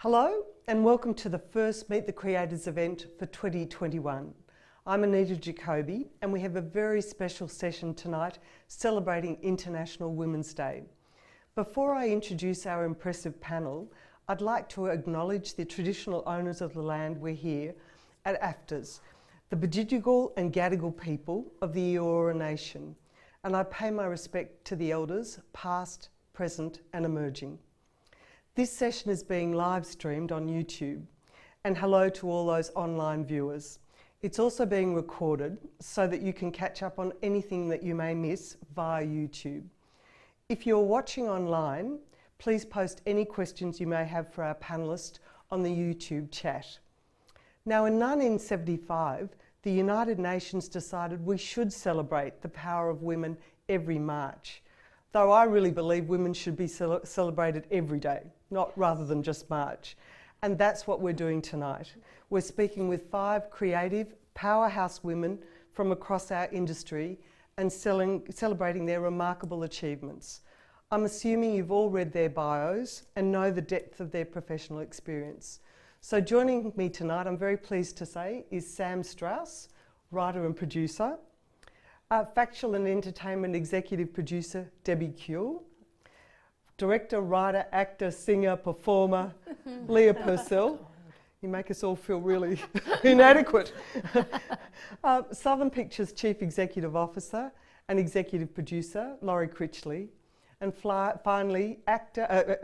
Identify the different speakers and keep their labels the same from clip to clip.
Speaker 1: Hello and welcome to the first Meet the Creators event for 2021. I'm Anita Jacoby and we have a very special session tonight celebrating International Women's Day. Before I introduce our impressive panel, I'd like to acknowledge the traditional owners of the land we're here at AFTRS, the Bidjigal and Gadigal people of the Eora Nation, and I pay my respect to the elders, past, present and emerging. This session is being live streamed on YouTube, and hello to all those online viewers. It's also being recorded so that you can catch up on anything that you may miss via YouTube. If you're watching online, please post any questions you may have for our panellists on the YouTube chat. Now, in 1975, the United Nations decided we should celebrate the power of women every March, though I really believe women should be celebrated every day, not rather than just March. And that's what we're doing tonight. We're speaking with 5 creative, powerhouse women from across our industry and celebrating their remarkable achievements. I'm assuming you've all read their bios and know the depth of their professional experience. So joining me tonight, I'm very pleased to say, is Sam Strauss, writer and producer, factual and entertainment executive producer Debbie Cuell, director, writer, actor, singer, performer Leah Purcell. You make us all feel really inadequate. Southern Pictures Chief Executive Officer and executive producer Laurie Critchley, and finally actor,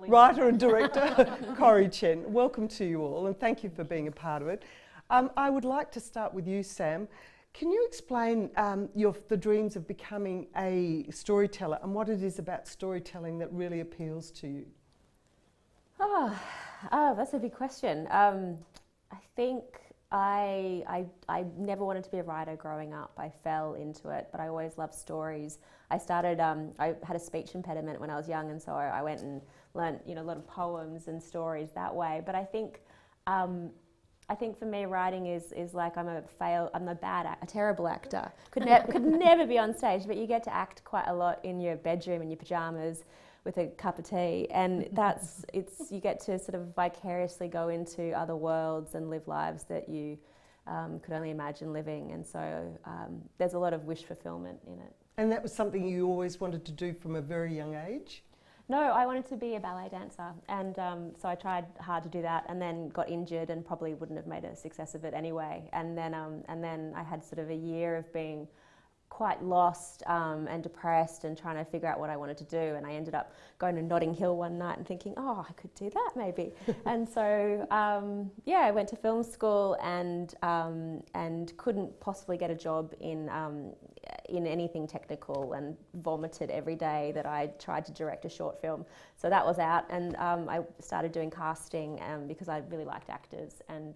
Speaker 1: writer and director Corrie Chen. Welcome to you all and thank you for being a part of it. I would like to start with you, Sam. Can you explain the dreams of becoming a storyteller and what it is about storytelling that really appeals to you?
Speaker 2: Oh, that's a big question. I think I never wanted to be a writer growing up. I fell into it, but I always loved stories. I started, I had a speech impediment when I was young, and so I went and learned, a lot of poems and stories that way. But I think for me, writing is like I'm a terrible actor. Could never be on stage, but you get to act quite a lot in your bedroom in your pajamas with a cup of tea, and you get to sort of vicariously go into other worlds and live lives that you could only imagine living, and so there's a lot of wish fulfillment in it.
Speaker 1: And that was something you always wanted to do from a very young age?
Speaker 2: No, I wanted to be a ballet dancer, and so I tried hard to do that, and then got injured, and probably wouldn't have made a success of it anyway. And then I had sort of a year of being quite lost and depressed, and trying to figure out what I wanted to do. And I ended up going to Notting Hill one night and thinking, oh, I could do that maybe. And so I went to film school and couldn't possibly get a job in anything technical, and vomited every day that I tried to direct a short film. So that was out, and I started doing casting because I really liked actors, and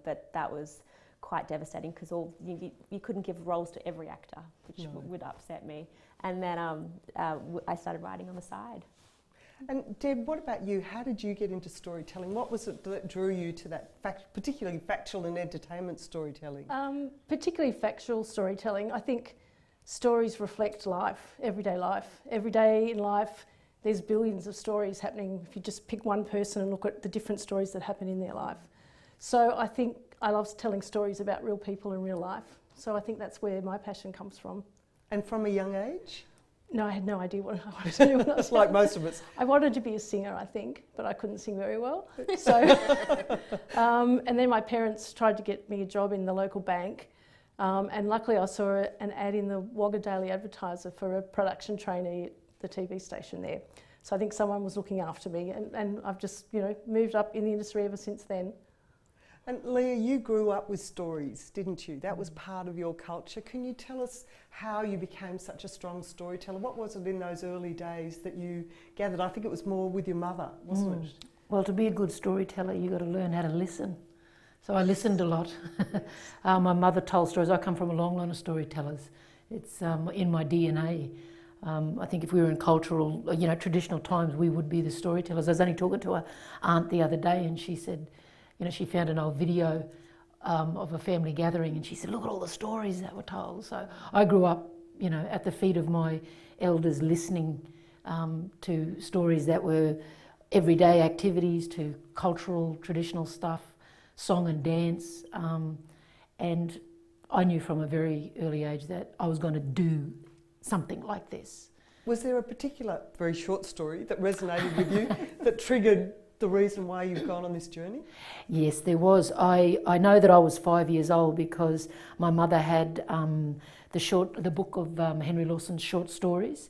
Speaker 2: but that was quite devastating because you couldn't give roles to every actor, which would upset me. And then I started writing on the side.
Speaker 1: And Deb, what about you? How did you get into storytelling? What was it that drew you to that, particularly factual and entertainment storytelling?
Speaker 3: Particularly factual storytelling. I think stories reflect life, everyday life. Every day in life, there's billions of stories happening if you just pick one person and look at the different stories that happen in their life. So I think I love telling stories about real people in real life. So I think that's where my passion comes from.
Speaker 1: And from a young age?
Speaker 3: No, I had no idea what I wanted to do when I was
Speaker 1: like most of us.
Speaker 3: I wanted to be a singer, I think, but I couldn't sing very well. So, and then my parents tried to get me a job in the local bank, and luckily I saw an ad in the Wagga Daily Advertiser for a production trainee at the TV station there. So I think someone was looking after me, and I've just moved up in the industry ever since then.
Speaker 1: And Leah, you grew up with stories, didn't you? That was part of your culture. Can you tell us how you became such a strong storyteller? What was it in those early days that you gathered? I think it was more with your mother, wasn't it?
Speaker 4: Well, to be a good storyteller, you've got to learn how to listen. So I listened a lot. My mother told stories. I come from a long line of storytellers. It's in my DNA. I think if we were in cultural, traditional times, we would be the storytellers. I was only talking to her aunt the other day, and she said, she found an old video of a family gathering, and she said, look at all the stories that were told. So I grew up, at the feet of my elders, listening to stories that were everyday activities to cultural, traditional stuff, song and dance. And I knew from a very early age that I was going to do something like this.
Speaker 1: Was there a particular very short story that resonated with you that triggered the reason why you've gone on this journey?
Speaker 4: Yes, there was. I know that I was 5 years old because my mother had the book of Henry Lawson's short stories,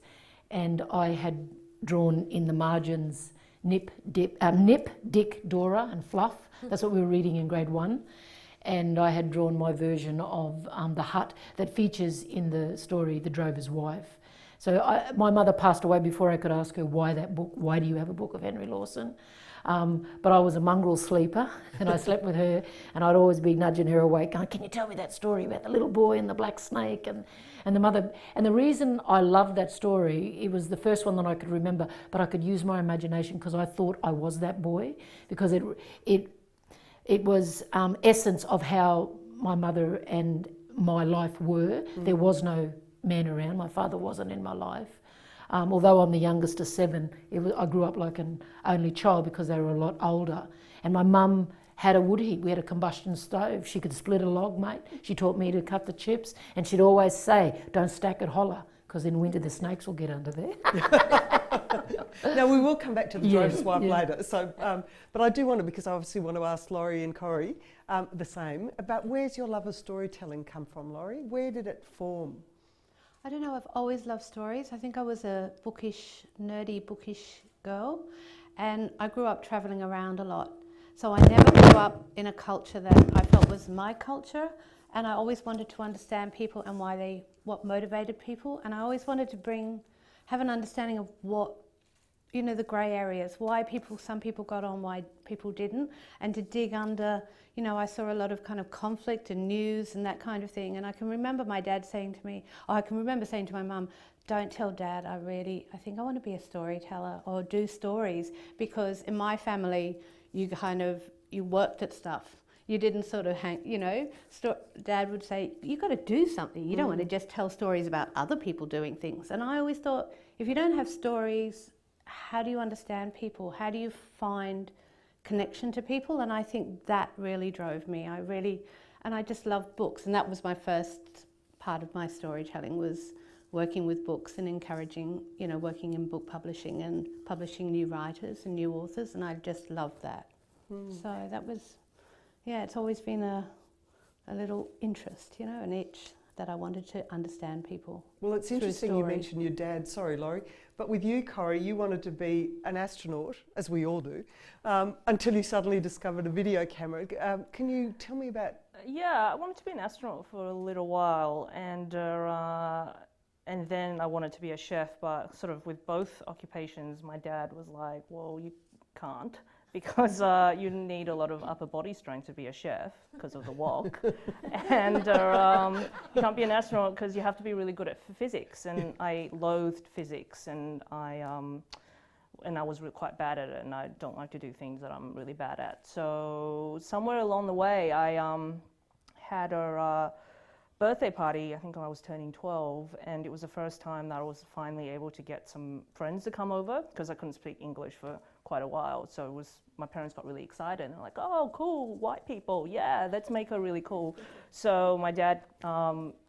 Speaker 4: and I had drawn in the margins Nip, Dick, Dora and Fluff. That's what we were reading in grade 1. And I had drawn my version of the hut that features in the story The Drover's Wife. So my mother passed away before I could ask her why that book, why do you have a book of Henry Lawson? But I was a mongrel sleeper and I slept with her, and I'd always be nudging her awake, going, can you tell me that story about the little boy and the black snake and the mother? And the reason I loved that story, it was the first one that I could remember, but I could use my imagination because I thought I was that boy, because it was essence of how my mother and my life were. There was no man around. My father wasn't in my life. Although I'm the youngest of 7, I grew up like an only child because they were a lot older. And my mum had a wood heap. We had a combustion stove. She could split a log, mate. She taught me to cut the chips. And she'd always say, don't stack it holler, because in winter the snakes will get under there.
Speaker 1: Now, we will come back to the drover's wife later. So, but I do want to, because I obviously want to ask Laurie and Corrie the same, about where's your love of storytelling come from, Laurie? Where did it form?
Speaker 5: I don't know, I've always loved stories. I think I was a nerdy bookish girl, and I grew up travelling around a lot. So I never grew up in a culture that I felt was my culture, and I always wanted to understand people and what motivated people, and I always wanted to have an understanding of what, the grey areas, why some people got on, why people didn't, and to dig under, I saw a lot of kind of conflict and news and that kind of thing. And I can remember my dad saying to me, I can remember saying to my mum, don't tell Dad, I think I want to be a storyteller or do stories, because in my family, you worked at stuff. You didn't sort of hang, Dad would say, you got to do something. You don't want to just tell stories about other people doing things. And I always thought, if you don't have stories, how do you understand people? How do you find connection to people? And I think that really drove me. I just loved books. And that was my first part of my storytelling, was working with books and encouraging, working in book publishing and publishing new writers and new authors. And I just loved that. So that was, it's always been a little interest, an itch that I wanted to understand people.
Speaker 1: Well, it's interesting you mentioned your dad, sorry Laurie, but with you, Corrie, you wanted to be an astronaut, as we all do, until you suddenly discovered a video camera. Can you tell me about...
Speaker 6: Yeah, I wanted to be an astronaut for a little while, and then I wanted to be a chef, but sort of with both occupations, my dad was like, well, you can't, because you need a lot of upper body strength to be a chef because of the wok, and you can't be an astronaut because you have to be really good at physics, and I loathed physics, and I was quite bad at it, and I don't like to do things that I'm really bad at. So somewhere along the way, I had a birthday party. I think I was turning 12, and it was the first time that I was finally able to get some friends to come over, because I couldn't speak English for quite a while. So my parents got really excited and like, oh, cool, white people, yeah, let's make her really cool. So my dad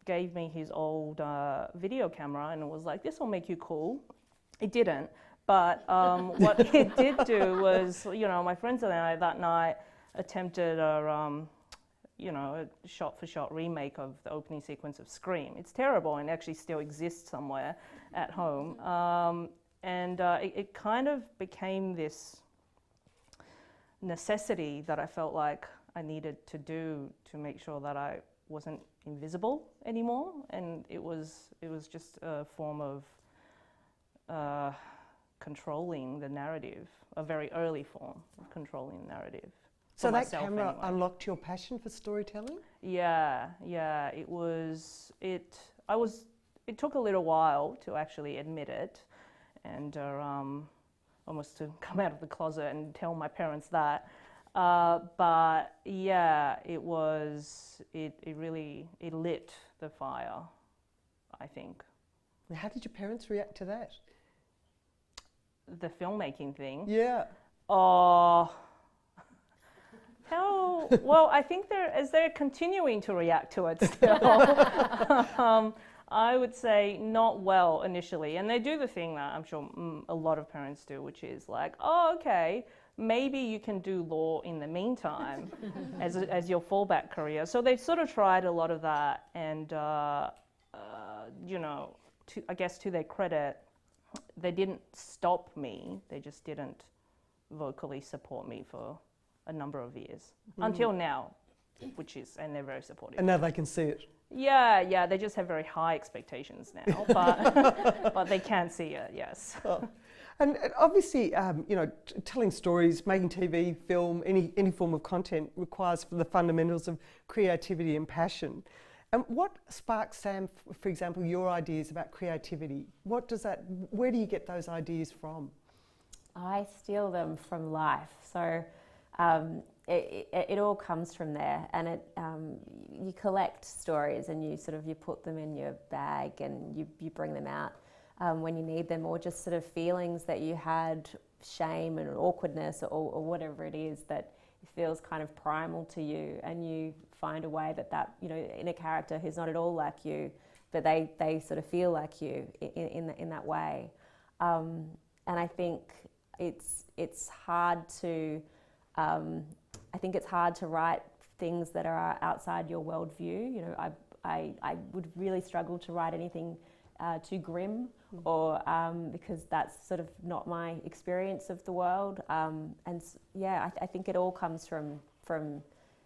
Speaker 6: gave me his old video camera and was like, this will make you cool. It didn't, but what it did do was, my friends and I that night attempted a shot-for-shot remake of the opening sequence of Scream. It's terrible and actually still exists somewhere at home. And it kind of became this necessity that I felt like I needed to do to make sure that I wasn't invisible anymore. And it was just a form of controlling the narrative, a very early form of controlling the narrative.
Speaker 1: So that camera unlocked your passion for storytelling?
Speaker 6: Yeah, it took a little while to actually admit it, and almost to come out of the closet and tell my parents that. But yeah, it lit the fire, I think.
Speaker 1: How did your parents react to that?
Speaker 6: The filmmaking thing?
Speaker 1: Yeah.
Speaker 6: Oh, well, I think they're continuing to react to it still. I would say not well initially. And they do the thing that I'm sure a lot of parents do, which is like, oh, okay, maybe you can do law in the meantime as your fallback career. So they've sort of tried a lot of that. And, you know, I guess to their credit, they didn't stop me. They just didn't vocally support me for a number of years until now, and they're very supportive.
Speaker 1: And now they can see it.
Speaker 6: Yeah, they just have very high expectations now, but they can see it, yes.
Speaker 1: Oh. And obviously, you know, telling stories, making TV, film, any form of content requires the fundamentals of creativity and passion. And what sparks, Sam, for example, your ideas about creativity? Where do you get those ideas from?
Speaker 2: I steal them from life. So it all comes from there, and you collect stories and you put them in your bag and you bring them out when you need them, or just sort of feelings that you had, shame and awkwardness or whatever it is that feels kind of primal to you, and you find a way that you know, in a character who's not at all like you, but they sort of feel like you in that way. And I think it's hard to write things that are outside your worldview. You know, I would really struggle to write anything too grim, or because that's sort of not my experience of the world. And yeah, I think it all comes from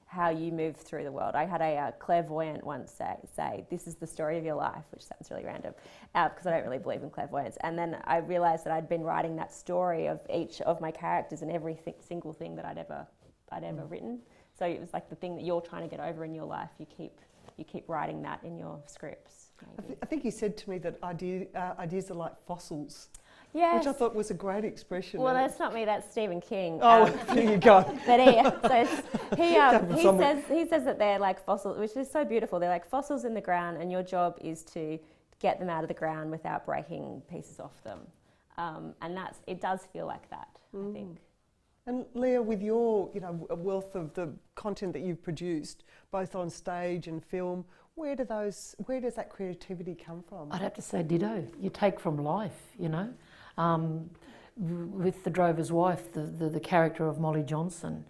Speaker 2: how you move through the world. I had a clairvoyant once say, "This is the story of your life," which sounds really random, because I don't really believe in clairvoyance. And then I realised that I'd been writing that story of each of my characters and every single thing that I'd ever written. So it was like the thing that you're trying to get over in your life. You keep writing that in your scripts.
Speaker 1: I think you said to me that ideas are like fossils.
Speaker 2: Yes.
Speaker 1: Which I thought was a great expression.
Speaker 2: Well, that's not me, that's Stephen King.
Speaker 1: Oh, there you go.
Speaker 2: But he says that they're like fossils, which is so beautiful. They're like fossils in the ground, and your job is to get them out of the ground without breaking pieces off them. And it does feel like that, I think.
Speaker 1: And Leah, with your wealth of the content that you've produced, both on stage and film, where does that creativity come from?
Speaker 4: I'd have to say ditto. You take from life, you know. With The Drover's Wife, the character of Molly Johnson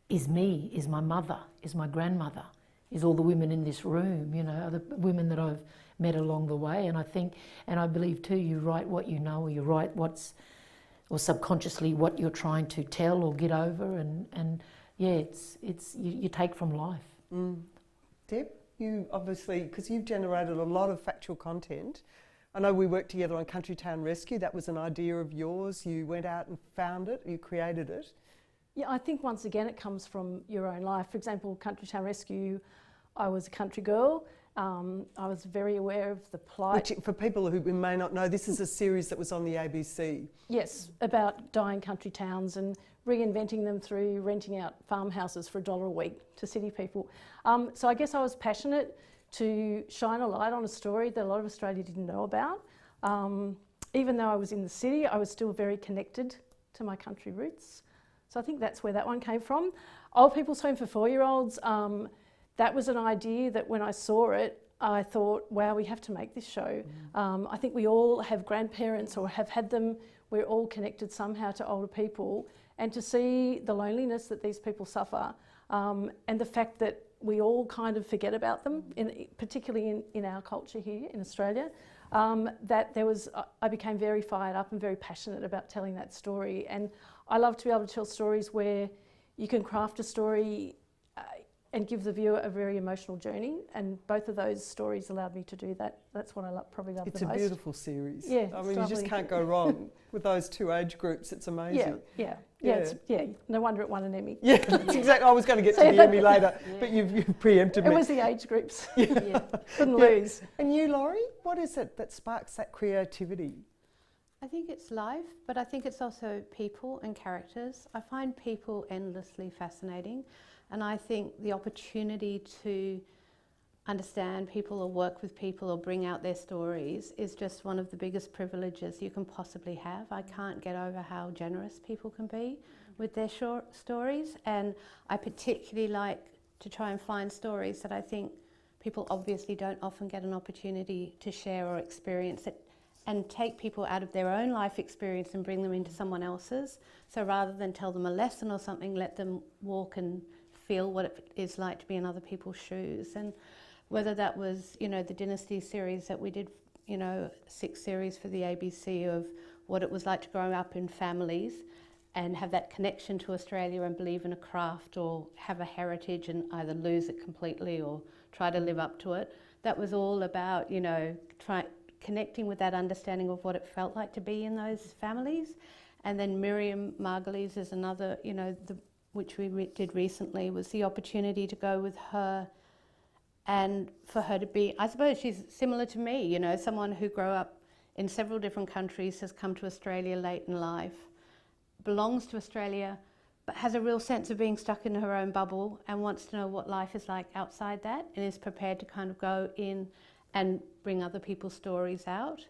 Speaker 4: is me, is my mother, is my grandmother, is all the women in this room, you know, the women that I've met along the way. And I think, and I believe too, you write what you know, or you write or subconsciously what you're trying to tell or get over, and yeah, you take from life.
Speaker 1: Deb, you obviously, because you've generated a lot of factual content. I know we worked together on Country Town Rescue. That was an idea of yours. You went out and found it, you created it.
Speaker 3: Yeah, I think once again it comes from your own life. For example, Country Town Rescue, I was a country girl. I was very aware of the plight.
Speaker 1: Which, for people who may not know, this is a series that was on the ABC.
Speaker 3: Yes, about dying country towns and reinventing them through renting out farmhouses for $1 a week to city people. So I guess I was passionate to shine a light on a story that a lot of Australia didn't know about. Even though I was in the city, I was still very connected to my country roots. So I think that's where that one came from. Old People's Home for 4-year-olds, that was an idea that when I saw it, I thought, wow, we have to make this show. I think we all have grandparents or have had them. We're all connected somehow to older people, and to see the loneliness that these people suffer, and the fact that we all kind of forget about them, particularly in our culture here in Australia, I became very fired up and very passionate about telling that story. And I love to be able to tell stories where you can craft a story and give the viewer a very emotional journey, and both of those stories allowed me to do that. That's what I probably love the most.
Speaker 1: It's a beautiful series.
Speaker 3: Yeah,
Speaker 1: I mean, you just can't go wrong with those two age groups. It's amazing.
Speaker 3: Yeah. No wonder it won an Emmy.
Speaker 1: Yeah, that's exactly. I was going to get to the Emmy later, but you've preempted me.
Speaker 3: It was the age groups. Couldn't lose.
Speaker 1: And you, Laurie, what is it that sparks that creativity?
Speaker 5: I think it's life, but I think it's also people and characters. I find people endlessly fascinating, and I think the opportunity to understand people or work with people or bring out their stories is just one of the biggest privileges you can possibly have. I can't get over how generous people can be with their short stories, and I particularly like to try and find stories that I think people obviously don't often get an opportunity to share or experience it, and take people out of their own life experience and bring them into someone else's. So rather than tell them a lesson or something, let them walk and feel what it is like to be in other people's shoes. And whether that was, you know, the Dynasty series that we did, you know, 6 series for the ABC of what it was like to grow up in families and have that connection to Australia and believe in a craft or have a heritage and either lose it completely or try to live up to it. That was all about, you know, connecting with that understanding of what it felt like to be in those families. And then Miriam Margulies is another, you know, which we did recently, was the opportunity to go with her and for her to be, I suppose she's similar to me, you know, someone who grew up in several different countries, has come to Australia late in life, belongs to Australia, but has a real sense of being stuck in her own bubble and wants to know what life is like outside that, and is prepared to kind of go in and bring other people's stories out,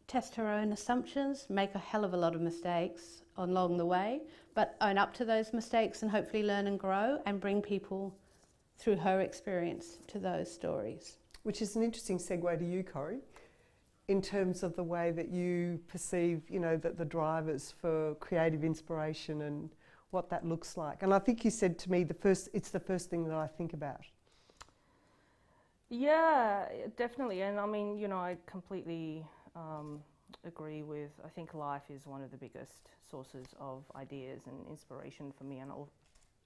Speaker 5: test her own assumptions, make a hell of a lot of mistakes along the way, but own up to those mistakes and hopefully learn and grow and bring people through her experience to those stories.
Speaker 1: Which is an interesting segue to you, Corrie, in terms of the way that you perceive, you know, the drivers for creative inspiration and what that looks like. And I think you said to me it's the first thing that I think about.
Speaker 6: Yeah, definitely. And I mean, you know, I completely agree with, I think life is one of the biggest sources of ideas and inspiration for me. And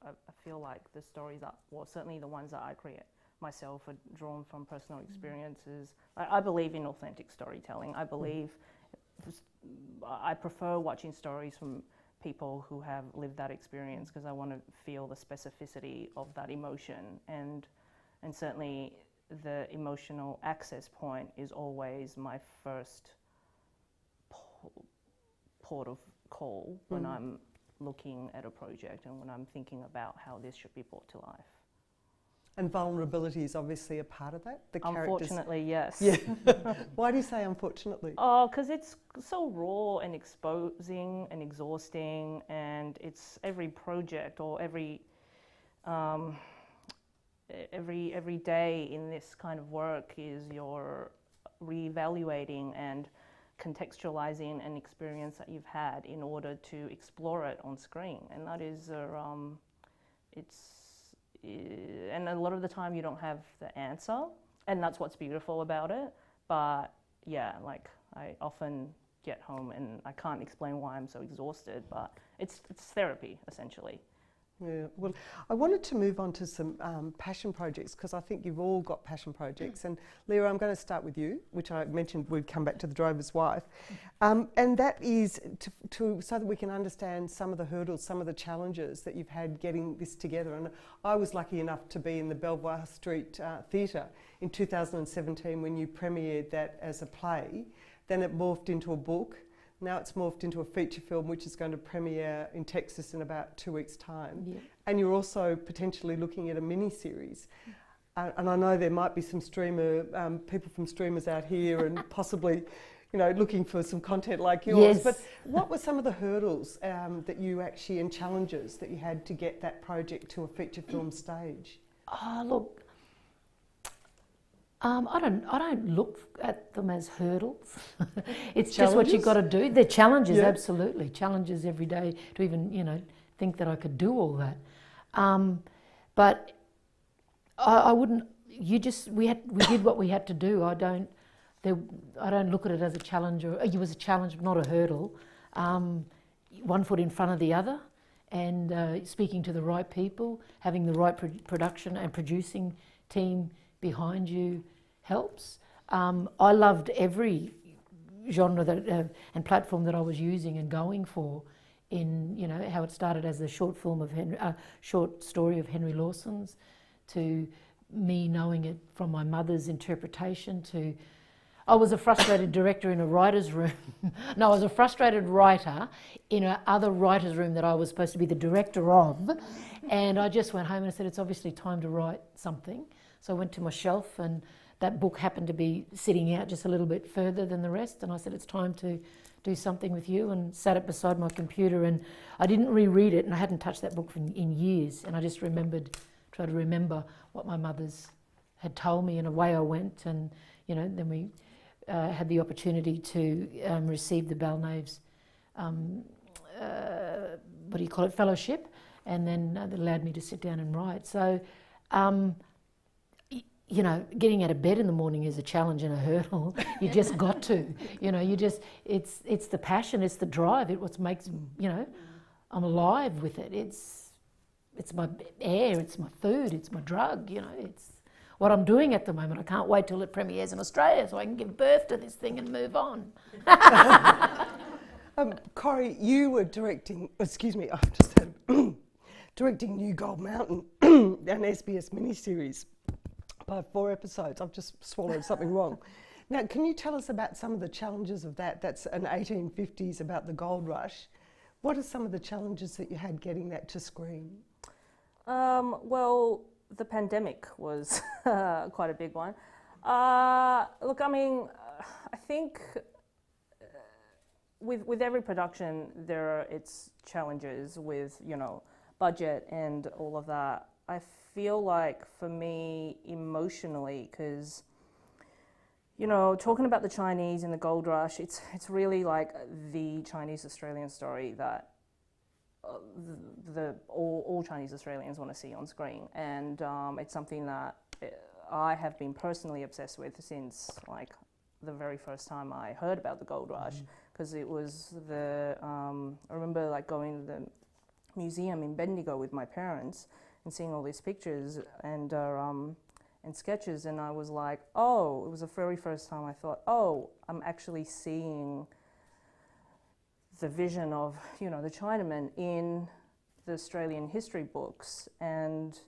Speaker 6: I feel like the stories that, well, certainly the ones that I create myself are drawn from personal experiences. I believe in authentic storytelling. I prefer watching stories from people who have lived that experience because I want to feel the specificity of that emotion, and certainly the emotional access point is always my first port of call when I'm looking at a project and when I'm thinking about how this should be brought to life.
Speaker 1: And vulnerability is obviously a part of that?
Speaker 6: Unfortunately, yes.
Speaker 1: Yeah. Why do you say unfortunately?
Speaker 6: Oh, because it's so raw and exposing and exhausting, and it's every project or every day in this kind of work is you're reevaluating and contextualizing an experience that you've had in order to explore it on screen, and that is and a lot of the time you don't have the answer, and that's what's beautiful about it. But yeah, like I often get home and I can't explain why I'm so exhausted, but it's therapy essentially.
Speaker 1: Yeah, well, I wanted to move on to some passion projects, because I think you've all got passion projects. And Leah, I'm going to start with you, which I mentioned we'd come back to the drover's wife. And that is so that we can understand some of the hurdles, some of the challenges that you've had getting this together. And I was lucky enough to be in the Belvoir Street Theatre in 2017 when you premiered that as a play. Then it morphed into a book. Now it's morphed into a feature film, which is going to premiere in Texas in about 2 weeks' time. Yeah. And you're also potentially looking at a mini-series. And I know there might be some people from streamers out here and possibly, you know, looking for some content like yours. Yes. But what were some of the hurdles that you actually, and challenges that you had to get that project to a feature film stage?
Speaker 4: Oh, look. I don't look at them as hurdles. It's challenges? Just what you've got to do. They're challenges, yeah. Absolutely. Challenges every day to even, you know, think that I could do all that. But I wouldn't. We did what we had to do. I don't look at it as a challenge, or it was a challenge, not a hurdle. One foot in front of the other, and speaking to the right people, having the right production and producing team behind you helps. I loved every genre that and platform that I was using and going for. In, you know, how it started as a short film of short story of Henry Lawson's, to me knowing it from my mother's interpretation, to I was a frustrated director in a writer's room. No, I was a frustrated writer in a other writer's room that I was supposed to be the director of, and I just went home and said, it's obviously time to write something. So I went to my shelf, and that book happened to be sitting out just a little bit further than the rest, and I said, it's time to do something with you, and sat it beside my computer, and I didn't reread it, and I hadn't touched that book in years, and I just tried to remember what my mother's had told me, and away I went, and then we had the opportunity to receive the Balnaves, fellowship, and then that allowed me to sit down and write. So, getting out of bed in the morning is a challenge and a hurdle. You just got to, it's the passion, it's the drive, it's what makes, I'm alive with it. It's my air, it's my food, it's my drug, it's what I'm doing at the moment. I can't wait till it premieres in Australia so I can give birth to this thing and move on.
Speaker 1: Corrie, you were directing, I've just had directing New Gold Mountain, an SBS miniseries by 4 episodes. I've just swallowed something wrong. Now, can you tell us about some of the challenges of that? That's an 1850s about the gold rush. What are some of the challenges that you had getting that to screen?
Speaker 6: Well, the pandemic was quite a big one. Look, I mean, I think with every production there are its challenges with, budget and all of that. I feel like for me emotionally, because talking about the Chinese and the gold rush, it's really like the Chinese Australian story that all Chinese Australians want to see on screen, and it's something that I have been personally obsessed with since like the very first time I heard about the gold rush, because it was I remember like going to the museum in Bendigo with my parents and seeing all these pictures and sketches, and I was like, oh, it was the very first time I thought, oh, I'm actually seeing the vision of, the Chinaman in the Australian history books. And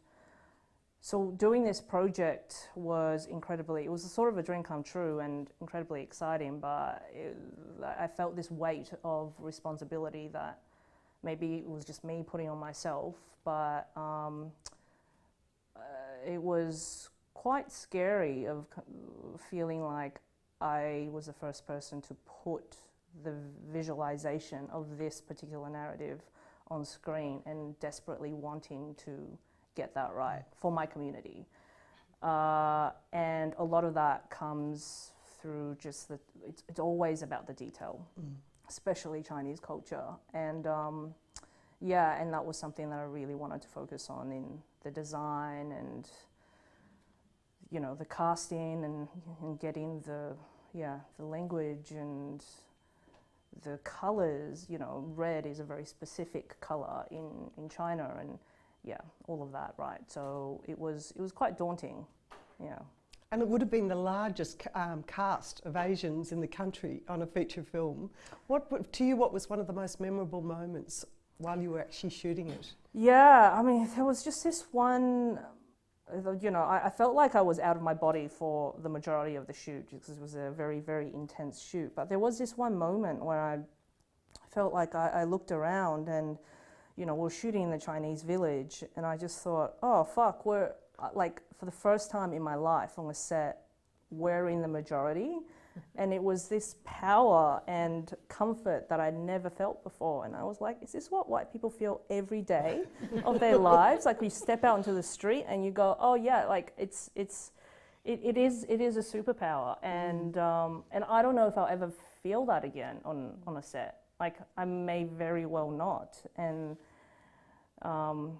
Speaker 6: so doing this project was it was a sort of a dream come true and incredibly exciting, but I felt this weight of responsibility that maybe it was just me putting on myself, but it was quite scary of feeling like I was the first person to put the visualization of this particular narrative on screen and desperately wanting to get that right for my community. And a lot of that comes through just it's always about the detail, especially Chinese culture. And and that was something that I really wanted to focus on in the design and, the casting and getting the language and the colors. Red is a very specific color in China, and all of that, right? So it was quite daunting,
Speaker 1: And it would have been the largest cast of Asians in the country on a feature film. What was one of the most memorable moments while you were actually shooting it?
Speaker 6: Yeah, I mean, there was just this one, I felt like I was out of my body for the majority of the shoot because it was a very, very intense shoot. But there was this one moment where I felt like I looked around and, we're shooting in the Chinese village, and I just thought, oh, fuck, we're, like, for the first time in my life on a set, we're in the majority. And it was this power and comfort that I'd never felt before. And I was like, is this what white people feel every day of their lives? Like, you step out into the street and you go, oh yeah, like it is a superpower. And I don't know if I'll ever feel that again on a set. Like, I may very well not. And, and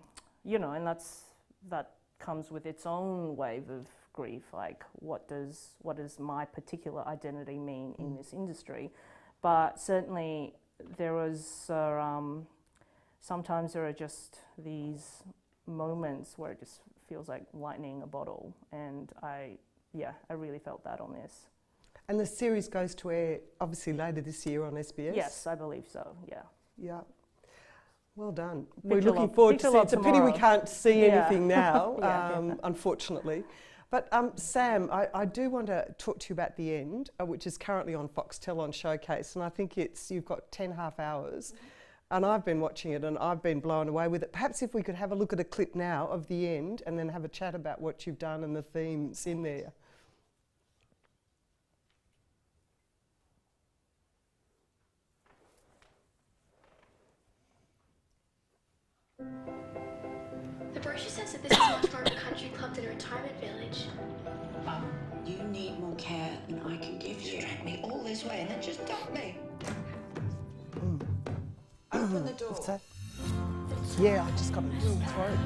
Speaker 6: that comes with its own wave of grief, like what does my particular identity mean in this industry? But certainly there was sometimes there are just these moments where it just feels like lightning a bottle, and I really felt that on this.
Speaker 1: And the series goes to air obviously later this year on SBS?
Speaker 6: Yes, I believe so,
Speaker 1: Yeah. Well done. We're looking forward to see it. It's a pity we can't see anything now, unfortunately. But Sam, I do want to talk to you about The End, which is currently on Foxtel on Showcase, and I think you've got 10 half hours And I've been watching it and I've been blown away with it. Perhaps if we could have a look at a clip now of the end and then have a chat about what you've done and the themes in there.
Speaker 7: The brochure says that this is much more of a country club than a retirement village.
Speaker 8: You need more care than I can give you.
Speaker 9: You dragged me all this way and then just dumped me.
Speaker 8: Open the door.
Speaker 1: What's that? Yeah, I just got a little throat.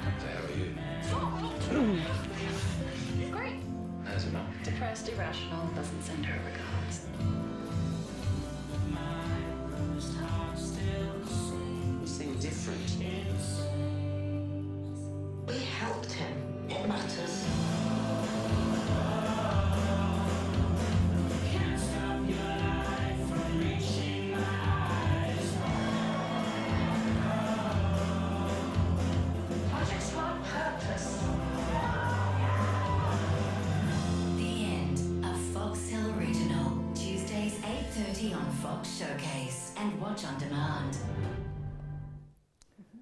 Speaker 9: How are you?
Speaker 7: Great.
Speaker 9: How's your mum?
Speaker 7: Depressed, irrational, doesn't send her regards.
Speaker 8: You seem different.
Speaker 9: We helped him. It matters. Project's got purpose.
Speaker 10: The End, a Fox Hill original. Tuesdays 8:30 on Fox Showcase and watch on demand.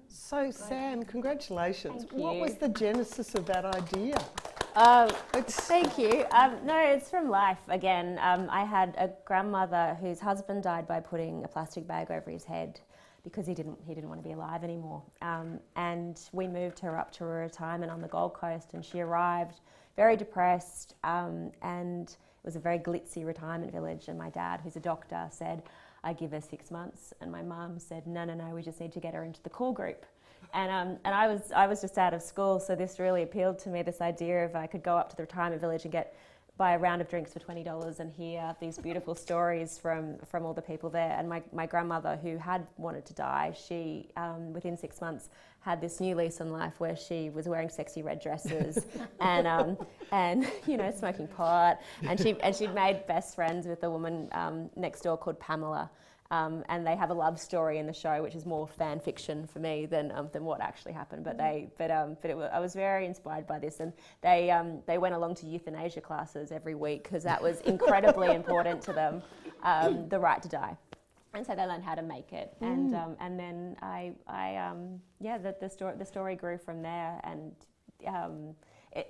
Speaker 1: So Sam, congratulations.
Speaker 2: Thank
Speaker 1: What
Speaker 2: you.
Speaker 1: was the genesis of that idea?
Speaker 2: Thank you. No, it's from life again. I had a grandmother whose husband died by putting a plastic bag over his head because he didn't want to be alive anymore. And we moved her up to a retirement on the Gold Coast, and she arrived very depressed. And it was a very glitzy retirement village. And my dad, who's a doctor, said, "I give her 6 months." And my mum said, "No, we just need to get her into the core group." And I was just out of school, so this really appealed to me, this idea of I could go up to the retirement village and buy a round of drinks for $20 and hear these beautiful stories from all the people there. And my grandmother, who had wanted to die, she, within 6 months, had this new lease on life where she was wearing sexy red dresses and you know, smoking pot. And she'd made best friends with a woman next door called Pamela. And they have a love story in the show, which is more fan fiction for me than what actually happened. But I was very inspired by this, and they went along to euthanasia classes every week because that was incredibly important to them, the right to die. And so they learned how to make it, and then the story grew from there. And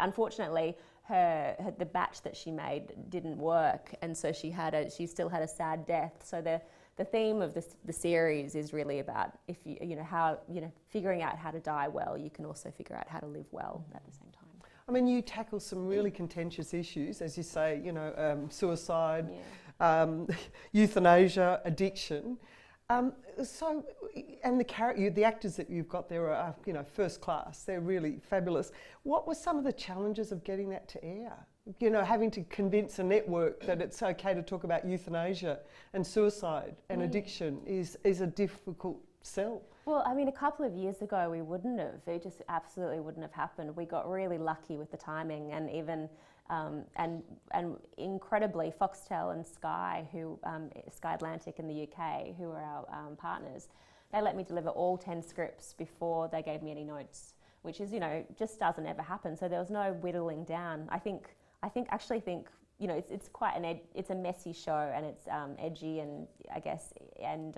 Speaker 2: unfortunately, the batch that she made didn't work, and so she still had a sad death. So the theme of the series is really about figuring out how to die well. You can also figure out how to live well at the same time.
Speaker 1: I mean, you tackle some really contentious issues, as you say, suicide, euthanasia, addiction. And the actors that you've got there are, first class. They're really fabulous. What were some of the challenges of getting that to air? Having to convince a network that it's okay to talk about euthanasia and suicide and addiction is a difficult sell.
Speaker 2: Well, I mean, a couple of years ago we wouldn't have. It just absolutely wouldn't have happened. We got really lucky with the timing, and even and incredibly, Foxtel and Sky, Sky Atlantic in the UK, who are our partners, they let me deliver all 10 scripts before they gave me any notes, which is, just doesn't ever happen. So there was no whittling down. I actually think it's quite it's a messy show, and it's edgy, and I guess, and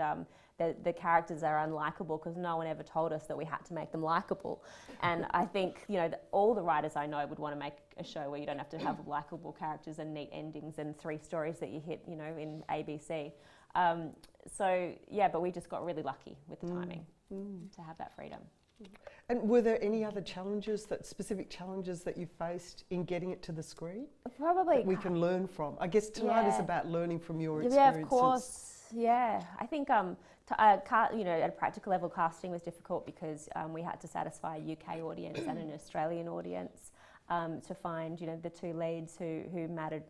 Speaker 2: the characters are unlikable because no one ever told us that we had to make them likable. And I think all the writers I know would want to make a show where you don't have to have likable characters and neat endings and 3 stories that you hit in ABC. But we just got really lucky with the timing to have that freedom.
Speaker 1: And were there any other specific challenges that you faced in getting it to the screen?
Speaker 2: Probably.
Speaker 1: That we can learn from. I guess tonight is about learning from your experiences.
Speaker 2: Yeah, of course. Yeah, I think at a practical level, casting was difficult because we had to satisfy a UK audience and an Australian audience to find the 2 leads who mattered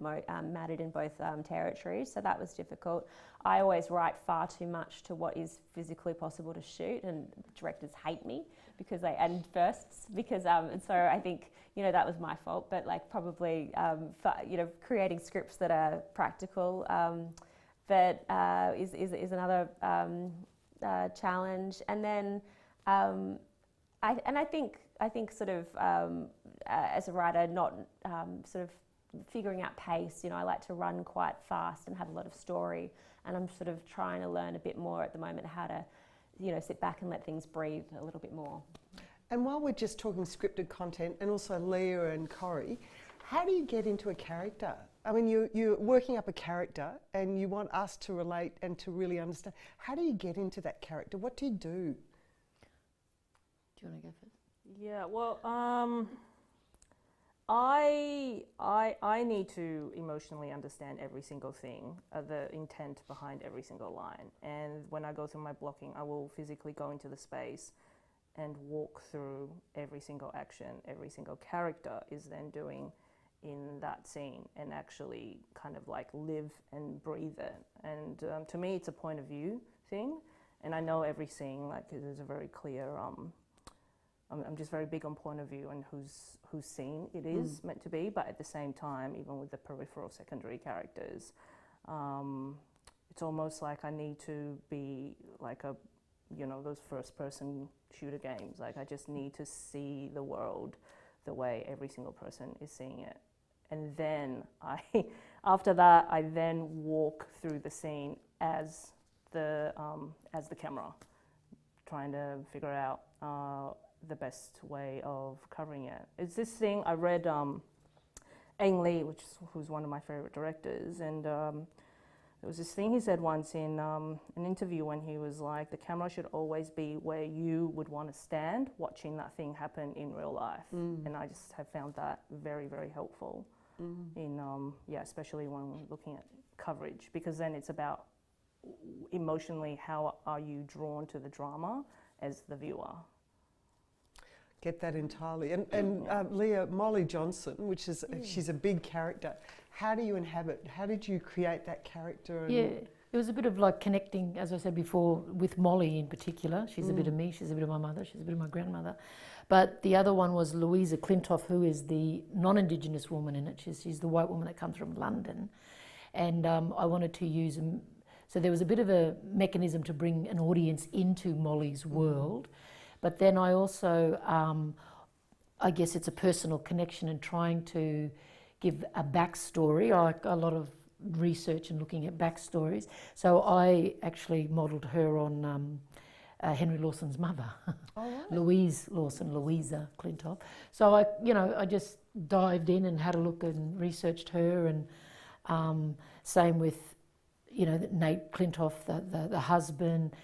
Speaker 2: in both territories. So that was difficult. I always write far too much to what is physically possible to shoot, and directors hate me because and so I think that was my fault. But probably creating scripts that are practical. Is another challenge, and then I think sort of as a writer, not figuring out pace. You know, I like to run quite fast and have a lot of story, and I'm sort of trying to learn a bit more at the moment how to, you know, sit back and let things breathe a little bit more.
Speaker 1: And while we're just talking scripted content, and also Leah and Corrie, how do you get into a character? I mean, you're working up a character and you want us to relate and to really understand. How do you get into that character? What do you do?
Speaker 4: Do you want to go first?
Speaker 6: Yeah, well, I need to emotionally understand every single thing, the intent behind every single line. And when I go through my blocking, I will physically go into the space and walk through every single action, every single character is then doing in that scene, and actually kind of like live and breathe it. And to me, it's a point of view thing. And I know every scene, like, there's a very clear, I'm just very big on point of view and whose scene it is meant to be. But at the same time, even with the peripheral secondary characters, it's almost like I need to be like a, you know, those first person shooter games. Like, I just need to see the world the way every single person is seeing it. And then after that, I then walk through the scene as the camera, trying to figure out the best way of covering it. It's this thing I read, Ang Lee, who's one of my favorite directors, and there was this thing he said once in an interview when he was like, the camera should always be where you would want to stand watching that thing happen in real life. And I just have found that very, very helpful in, especially when looking at coverage, because then it's about emotionally how are you drawn to the drama as the viewer.
Speaker 1: Get that entirely. And Leah, Molly Johnson, which is, she's a big character. How do you inhabit, how did you create that character?
Speaker 4: Yeah, it was a bit of like connecting, as I said before, with Molly in particular. She's a bit of me, she's a bit of my mother, she's a bit of my grandmother. But the other one was Louisa Clintoff, who is the non-Indigenous woman in it. She's the white woman that comes from London. And I wanted to use, so there was a bit of a mechanism to bring an audience into Molly's world. But then I also, I guess it's a personal connection and trying to give a backstory. I like a lot of research and looking at backstories. So I actually modelled her on Henry Lawson's mother, Louisa Clintoff. So I just dived in and had a look and researched her, and same with, Nate Clintoff, the husband.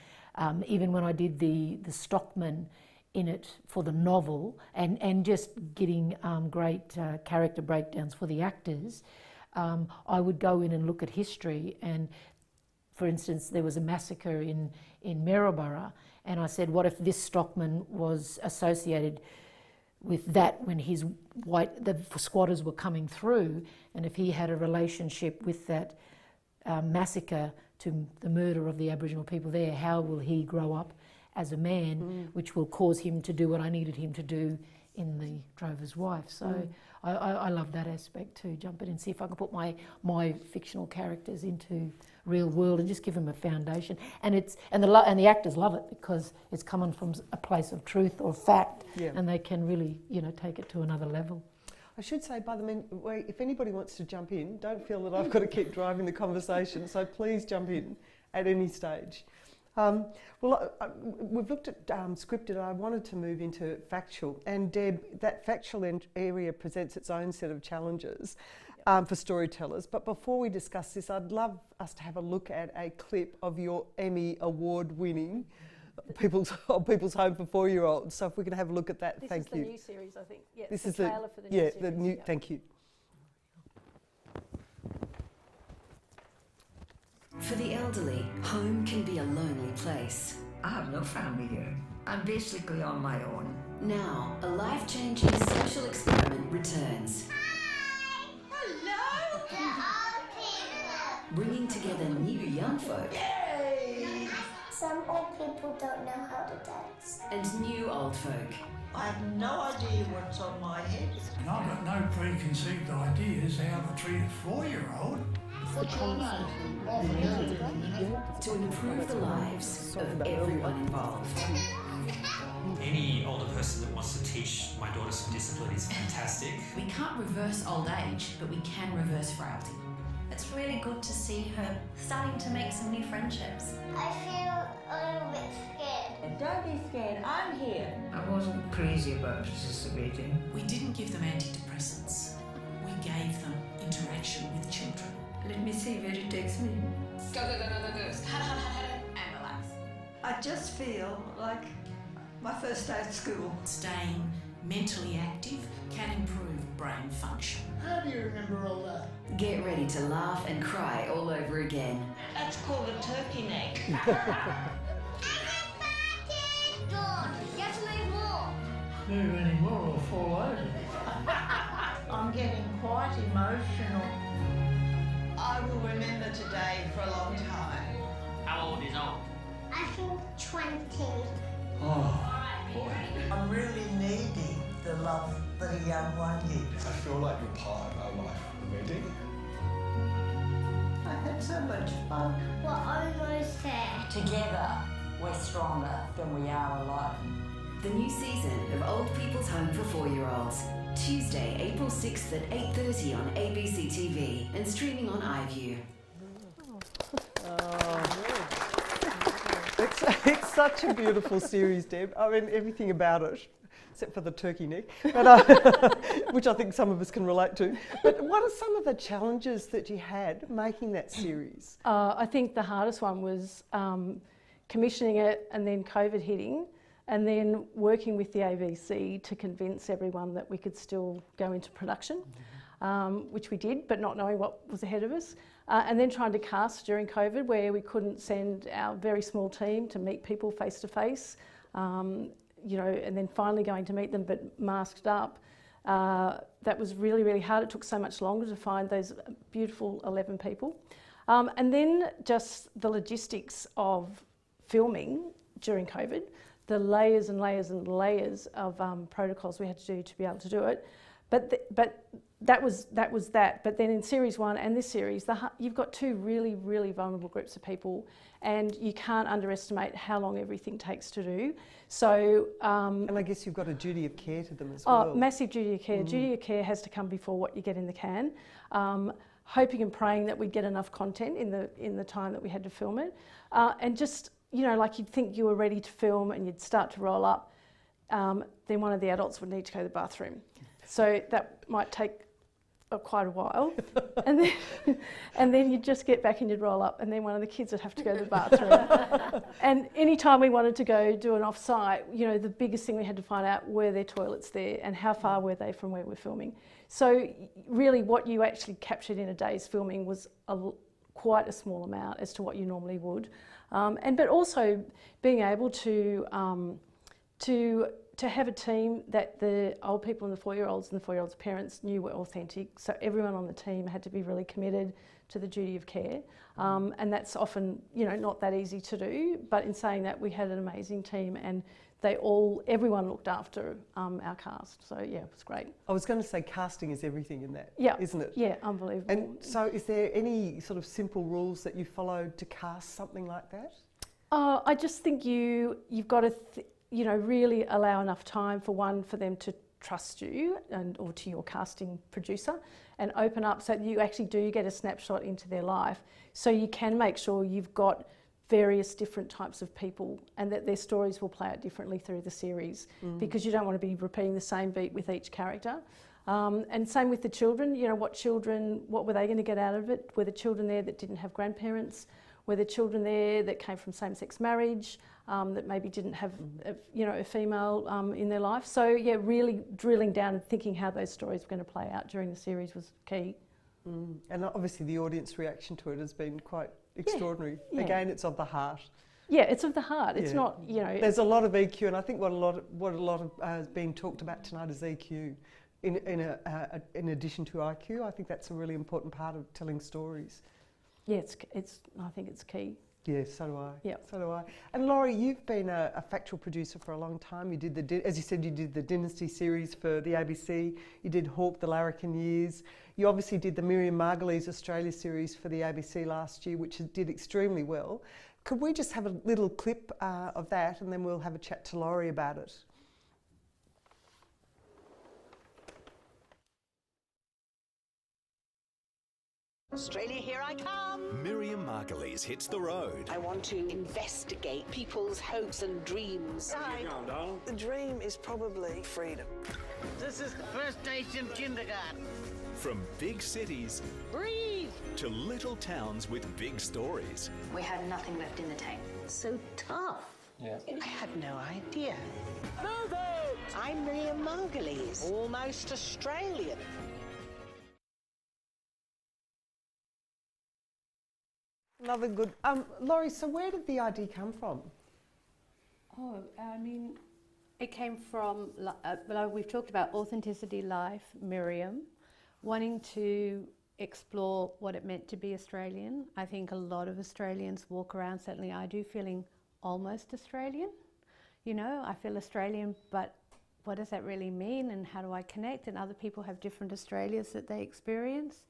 Speaker 4: Even when I did the Stockman in it for the novel, and just getting great character breakdowns for the actors, I would go in and look at history. And for instance, there was a massacre in Maryborough, and I said, what if this Stockman was associated with that when the squatters were coming through, and if he had a relationship with that massacre to the murder of the Aboriginal people there, how will he grow up as a man, which will cause him to do what I needed him to do in The Drover's Wife. So I love that aspect too, jump in and see if I can put my fictional characters into real world and just give them a foundation. And the actors love it because it's coming from a place of truth or fact, and they can really, take it to another level.
Speaker 1: I should say, by the way, if anybody wants to jump in, don't feel that I've got to keep driving the conversation, so please jump in at any stage. We've looked at scripted. I wanted to move into factual, and Deb, that factual area presents its own set of challenges for storytellers. But before we discuss this, I'd love us to have a look at a clip of your Emmy award-winning People's Home for 4-year-olds. So if we can have a look at that, thank you.
Speaker 3: This is the new series, I think. Yeah,
Speaker 1: this
Speaker 3: is
Speaker 1: the
Speaker 3: trailer for the new series.
Speaker 1: Thank you.
Speaker 10: For the elderly, home can be a lonely place.
Speaker 9: I have no family here. I'm basically on my own.
Speaker 10: Now, a life-changing social experiment returns.
Speaker 9: Hi! Hello!
Speaker 10: Bringing together new young folk.
Speaker 9: Yay!
Speaker 7: Some old people don't know how to dance.
Speaker 10: And new old folk.
Speaker 9: I have no idea what's on my head.
Speaker 11: And I've got no preconceived ideas how to treat a 4-year-old.
Speaker 10: To improve the lives of everyone involved.
Speaker 12: Any older person that wants to teach my daughter some discipline is fantastic.
Speaker 10: We can't reverse old age, but we can reverse frailty.
Speaker 13: It's really good to see her starting to make some new friendships.
Speaker 14: I feel a little bit scared.
Speaker 15: Don't be scared, I'm here.
Speaker 9: I wasn't crazy about participating.
Speaker 10: We didn't give them antidepressants. We gave them interaction with children.
Speaker 15: Let me see where it takes me.
Speaker 10: Go, go, go, go, go, go. And relax.
Speaker 15: I just feel like my first day at school.
Speaker 10: Staying mentally active can improve brain function.
Speaker 11: How do you remember all that?
Speaker 10: Get ready to laugh and cry all over again.
Speaker 15: That's called a turkey neck.
Speaker 14: Dawn, you have to move more.
Speaker 11: Move anymore or fall over.
Speaker 15: I'm getting quite emotional. I will remember today for a long time.
Speaker 12: How old is old?
Speaker 14: I think 20.
Speaker 11: Oh, boy.
Speaker 15: I'm really needing the love that a young one gives.
Speaker 16: I feel like you're part of our life already.
Speaker 15: I had so much fun.
Speaker 14: We're almost there.
Speaker 15: Together, we're stronger than we are alone.
Speaker 10: The new season of Old People's Home for 4-year-olds. Tuesday, April 6th at 8:30 on ABC TV and streaming on iView.
Speaker 1: It's such a beautiful series, Deb. I mean, everything about it, except for the turkey neck, but, which I think some of us can relate to. But what are some of the challenges that you had making that series?
Speaker 3: I think the hardest one was commissioning it and then COVID hitting, and then working with the ABC to convince everyone that we could still go into production, which we did, but not knowing what was ahead of us. And then trying to cast during COVID, where we couldn't send our very small team to meet people face to face, you know, and then finally going to meet them but masked up. That was really, really hard. It took so much longer to find those beautiful 11 people. And then just the logistics of filming during COVID, the layers and layers and layers of protocols we had to do to be able to do it. But that was that. But then in series 1 and this series, you've got two really, really vulnerable groups of people, and you can't underestimate how long everything takes to do. So,
Speaker 1: and I guess you've got a duty of care to them as well.
Speaker 3: Oh, massive duty of care. Duty of care has to come before what you get in the can. Hoping and praying that we'd get enough content in the time that we had to film it, and just, you know, like you'd think you were ready to film and you'd start to roll up, then one of the adults would need to go to the bathroom. So that might take quite a while, and then you'd just get back and you'd roll up, and then one of the kids would have to go to the bathroom. And any time we wanted to go do an off-site, you know, the biggest thing we had to find out, were there toilets there and how far were they from where we're filming. So really what you actually captured in a day's filming was quite a small amount as to what you normally would. But also being able to have a team that the old people and the 4-year-olds and the 4-year-olds' parents knew were authentic. So everyone on the team had to be really committed to the duty of care. And that's often, you know, not that easy to do. But in saying that, we had an amazing team, and everyone looked after our cast. So yeah, it was great.
Speaker 1: I was going to say casting is everything in that, isn't it?
Speaker 3: Yeah, unbelievable.
Speaker 1: And so is there any sort of simple rules that you followed to cast something like that?
Speaker 3: I just think you've got to, you know, really allow enough time for them to trust you or to your casting producer, and open up so that you actually do get a snapshot into their life, so you can make sure you've got various different types of people and that their stories will play out differently through the series, because you don't want to be repeating the same beat with each character. And same with the children, you know, what were they going to get out of it? Were the children there that didn't have grandparents? Were the children there that came from same-sex marriage, that maybe didn't have a female in their life? So yeah, really drilling down and thinking how those stories were going to play out during the series was key.
Speaker 1: And obviously the audience reaction to it has been quite extraordinary. Yeah. Again, it's of the heart.
Speaker 3: Yeah, it's of the heart. It's not, you know.
Speaker 1: There's a lot of EQ, and I think what a lot of has been talked about tonight is EQ. In addition to IQ, I think that's a really important part of telling stories.
Speaker 3: Yeah, I think it's key.
Speaker 1: Yeah, so do I.
Speaker 3: Yeah,
Speaker 1: so do I. And Laurie, you've been a factual producer for a long time. You did as you said, you did the Dynasty series for the ABC. You did Hawk: The Larrikin Years. You obviously did the Miriam Margulies Australia series for the ABC last year, which did extremely well. Could we just have a little clip of that, and then we'll have a chat to Laurie about it?
Speaker 17: Australia, here I come!
Speaker 18: Miriam Margulies hits the road.
Speaker 17: I want to investigate people's hopes and dreams. The dream is probably freedom.
Speaker 19: This is the first day in kindergarten.
Speaker 18: From big cities
Speaker 17: Breathe!
Speaker 18: to little towns with big stories.
Speaker 13: We had nothing left in the tank.
Speaker 17: So tough.
Speaker 18: Yeah.
Speaker 17: I had no idea. Move it! I'm Miriam Margulies, almost Australian.
Speaker 1: Another good. Laurie, so where did the idea come from?
Speaker 5: Oh, I mean, it came from, we've talked about authenticity, life, Miriam, wanting to explore what it meant to be Australian. I think a lot of Australians walk around, certainly I do, feeling almost Australian. You know, I feel Australian, but what does that really mean, and how do I connect? And other people have different Australias that they experience.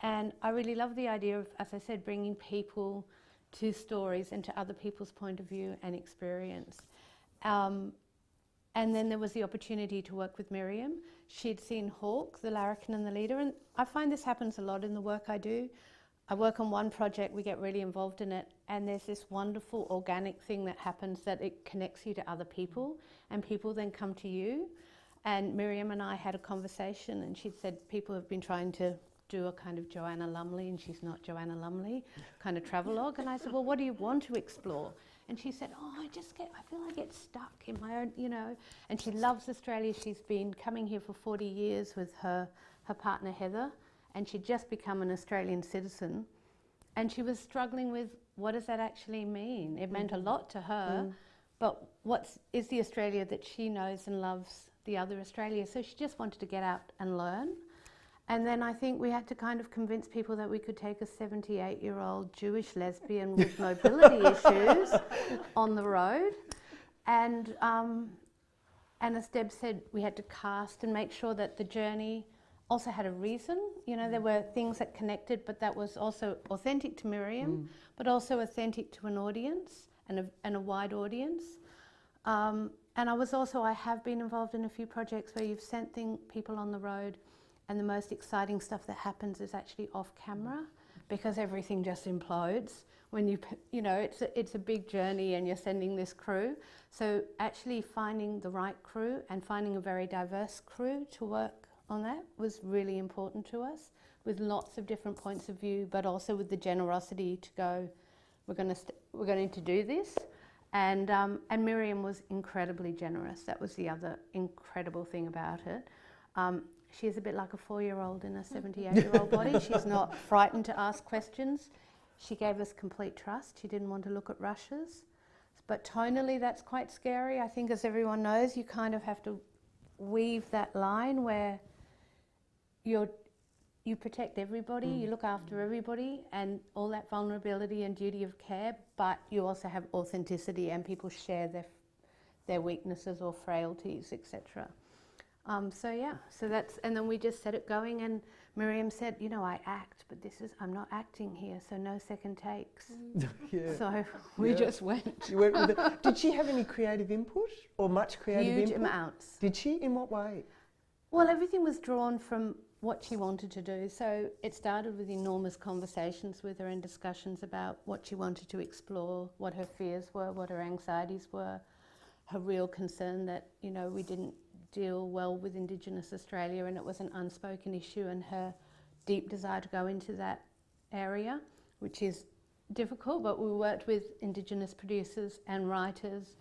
Speaker 5: And I really love the idea of, as I said, bringing people to stories and to other people's point of view and experience. And then there was the opportunity to work with Miriam. She'd seen Hawk, the larrikin and the leader, and I find this happens a lot in the work I do. I work on one project, we get really involved in it, and there's this wonderful organic thing that happens that it connects you to other people, and people then come to you. And Miriam and I had a conversation, and she'd said people have been trying to do a kind of Joanna Lumley, and she's not Joanna Lumley, kind of travelogue. And I said, well, what do you want to explore? And she said, oh, I feel I get stuck in my own, you know. And she loves Australia. She's been coming here for 40 years with her partner Heather, and she'd just become an Australian citizen. And she was struggling with, what does that actually mean? It meant a lot to her, but is the Australia that she knows and loves the other Australia? So she just wanted to get out and learn. And then I think we had to kind of convince people that we could take a 78-year-old Jewish lesbian with mobility issues on the road. And as Deb said, we had to cast and make sure that the journey also had a reason. You know, there were things that connected, but that was also authentic to Miriam, but also authentic to an audience and a wide audience. And I have been involved in a few projects where you've sent people on the road, and the most exciting stuff that happens is actually off camera, because everything just implodes when you know, it's a big journey and you're sending this crew. So actually finding the right crew and finding a very diverse crew to work on that was really important to us, with lots of different points of view, but also with the generosity to go, we're going to do this. And Miriam was incredibly generous. That was the other incredible thing about it. She's a bit like a 4-year-old in a 78-year-old body. She's not frightened to ask questions. She gave us complete trust. She didn't want to look at rushes. But tonally, that's quite scary. I think, as everyone knows, you kind of have to weave that line where you protect everybody, you look after everybody, and all that vulnerability and duty of care, but you also have authenticity, and people share their weaknesses or frailties, etc. So that's, and then we just set it going, and Miriam said, you know, I act, but I'm not acting here, so no second takes.
Speaker 1: Yeah.
Speaker 5: So we just went.
Speaker 1: You went with it. Did she have any creative input, or much creative input?
Speaker 5: Huge amounts.
Speaker 1: Did she? In what way?
Speaker 5: Well, everything was drawn from what she wanted to do. So it started with enormous conversations with her and discussions about what she wanted to explore, what her fears were, what her anxieties were, her real concern that, you know, we didn't deal well with Indigenous Australia, and it was an unspoken issue, and her deep desire to go into that area, which is difficult, but we worked with Indigenous producers and writers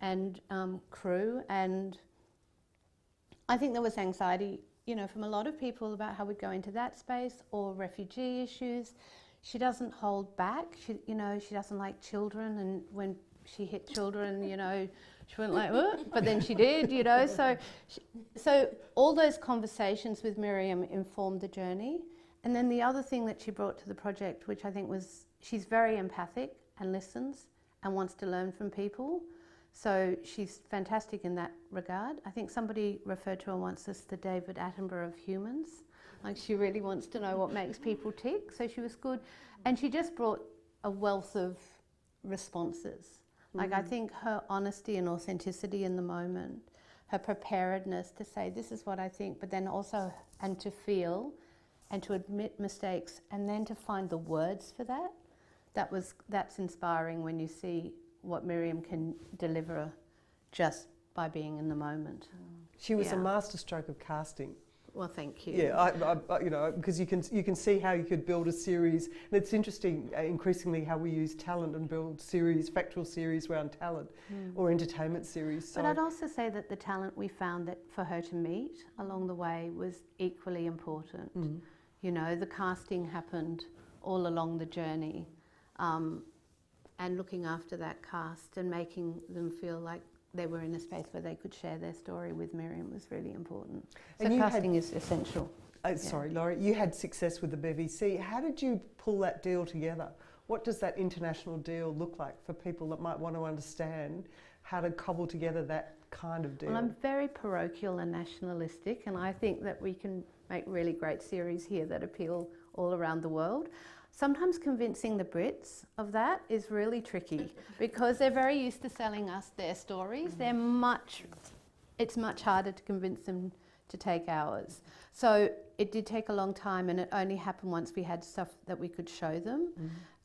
Speaker 5: and crew, and I think there was anxiety, you know, from a lot of people about how we'd go into that space, or refugee issues. She doesn't hold back. She doesn't like children, and when she hit children, you know, she went like, what? But then she did, you know. So all those conversations with Miriam informed the journey. And then the other thing that she brought to the project, which I think was, she's very empathic and listens and wants to learn from people. So she's fantastic in that regard. I think somebody referred to her once as the David Attenborough of humans. Like, she really wants to know what makes people tick. So she was good. And she just brought a wealth of responses. Like, I think her honesty and authenticity in the moment, her preparedness to say, this is what I think, but then also, and to feel, and to admit mistakes, and then to find the words for that, that's inspiring when you see what Miriam can deliver just by being in the moment.
Speaker 1: She was a masterstroke of casting.
Speaker 5: Well, thank you.
Speaker 1: Yeah, you know, because you can see how you could build a series, and it's interesting increasingly how we use talent and build series, factual series around talent, or entertainment series. So.
Speaker 5: But I'd also say that the talent we found that for her to meet along the way was equally important. You know, the casting happened all along the journey, and looking after that cast and making them feel like they were in a space where they could share their story with Miriam was really important. So
Speaker 1: And
Speaker 5: casting is essential.
Speaker 1: Sorry, Laurie, you had success with the BBC. How did you pull that deal together? What does that international deal look like for people that might want to understand how to cobble together that kind of deal?
Speaker 5: Well, I'm very parochial and nationalistic, and I think that we can make really great series here that appeal all around the world. Sometimes convincing the Brits of that is really tricky because they're very used to selling us their stories. It's much harder to convince them to take ours. So it did take a long time, and it only happened once we had stuff that we could show them.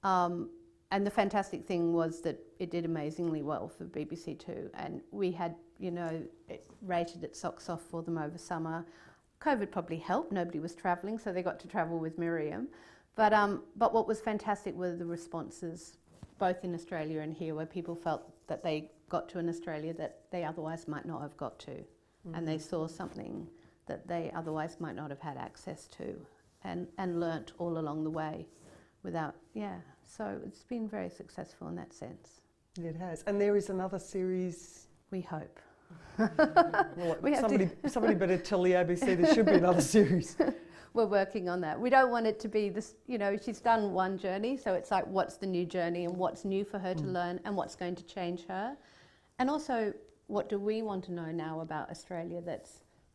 Speaker 5: And the fantastic thing was that it did amazingly well for BBC Two, and we had, you know, it rated its socks off for them over summer. COVID probably helped. Nobody was travelling, so they got to travel with Miriam. But what was fantastic were the responses, both in Australia and here, where people felt that they got to an Australia that they otherwise might not have got to, and they saw something that they otherwise might not have had access to, and learnt all along the way without, so it's been very successful in that sense.
Speaker 1: It has. And there is another series.
Speaker 5: We hope.
Speaker 1: Well, somebody better tell the ABC there should be another series.
Speaker 5: We're working on that. We don't want it to be this, you know, she's done one journey, so it's like, what's the new journey and what's new for her to learn and what's going to change her? And also, what do we want to know now about Australia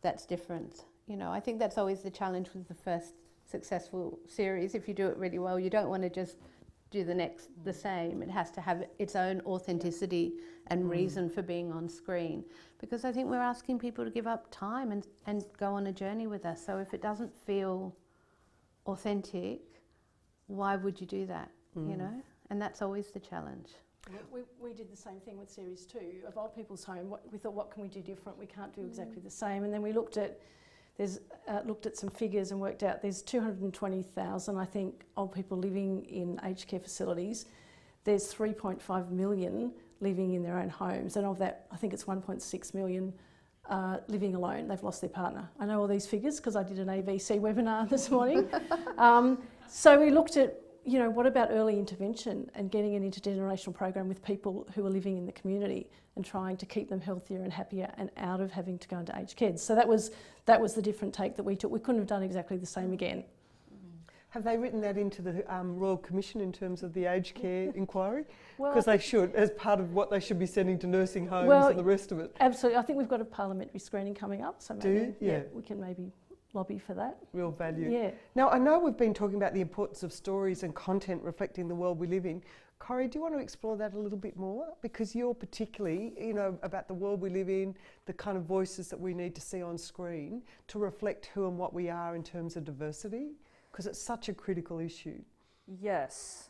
Speaker 5: that's different? You know, I think that's always the challenge with the first successful series. If you do it really well, you don't want to just do the same. It has to have its own authenticity and reason for being on screen, because I think we're asking people to give up time and go on a journey with us. So if it doesn't feel authentic, why would you do that? You know, and that's always the challenge.
Speaker 3: We did the same thing with series 2 of Old People's Home. We thought, what can we do different? We can't do exactly the same. And then we looked at some figures and worked out there's 220,000, I think, old people living in aged care facilities. There's 3.5 million living in their own homes, and of that, I think it's 1.6 million living alone. They've lost their partner. I know all these figures because I did an ABC webinar this morning. So we looked at, you know, what about early intervention and getting an intergenerational program with people who are living in the community and trying to keep them healthier and happier and out of having to go into aged care. So that was the different take that we took. We couldn't have done exactly the same again.
Speaker 1: Have they written that into the Royal Commission in terms of the aged care inquiry? Because they should, as part of what they should be sending to nursing homes and the rest of it.
Speaker 3: Absolutely. I think we've got a parliamentary screening coming up, so maybe
Speaker 1: yeah,
Speaker 3: we can maybe lobby for that.
Speaker 1: Real value.
Speaker 3: Yeah.
Speaker 1: Now, I know we've been talking about the importance of stories and content reflecting the world we live in. Corrie, do you want to explore that a little bit more? Because you're particularly, you know, about the world we live in, the kind of voices that we need to see on screen to reflect who and what we are in terms of diversity, because it's such a critical issue.
Speaker 6: Yes.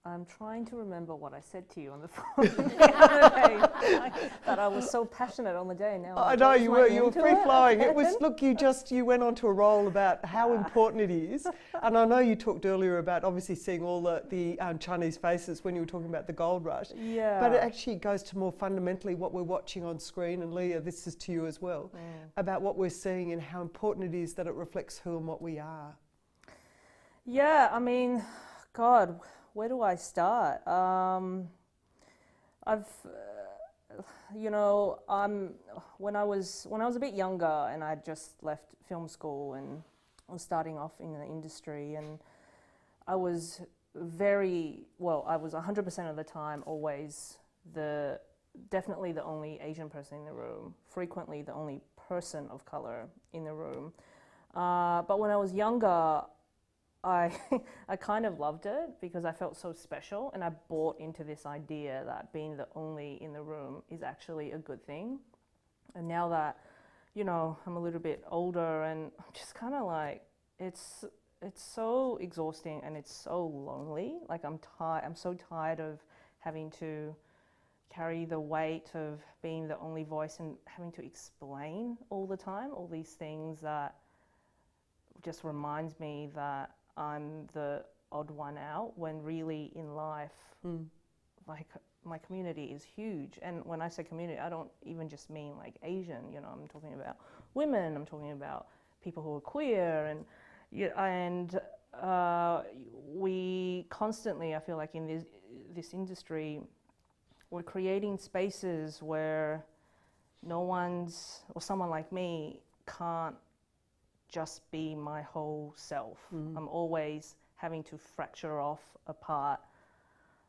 Speaker 6: I'm trying to remember what I said to you on the phone the other day. That I was so passionate on the day. Now
Speaker 1: I know you were free flowing. It was, look, you went on to a role about how important it is, and I know you talked earlier about obviously seeing all the Chinese faces when you were talking about the gold rush.
Speaker 6: Yeah.
Speaker 1: But it actually goes to more fundamentally what we're watching on screen, and Leah, this is to you as well, about what we're seeing and how important it is that it reflects who and what we are.
Speaker 6: Yeah, I mean, God. Where do I start? When I was a bit younger and I just left film school and was starting off in the industry, and I was I was 100% of the time always definitely the only Asian person in the room, frequently the only person of color in the room. But when I was younger, I kind of loved it because I felt so special, and I bought into this idea that being the only in the room is actually a good thing. And now that, you know, I'm a little bit older, and I'm just kind of like, it's so exhausting and it's so lonely. Like I'm so tired of having to carry the weight of being the only voice and having to explain all the time all these things that just reminds me that I'm the odd one out, when really in life, like my community is huge. And when I say community, I don't even just mean like Asian, you know, I'm talking about women, I'm talking about people who are queer, and we constantly, I feel like in this industry, we're creating spaces where no one's, or someone like me can't just be my whole self. I'm always having to fracture off a part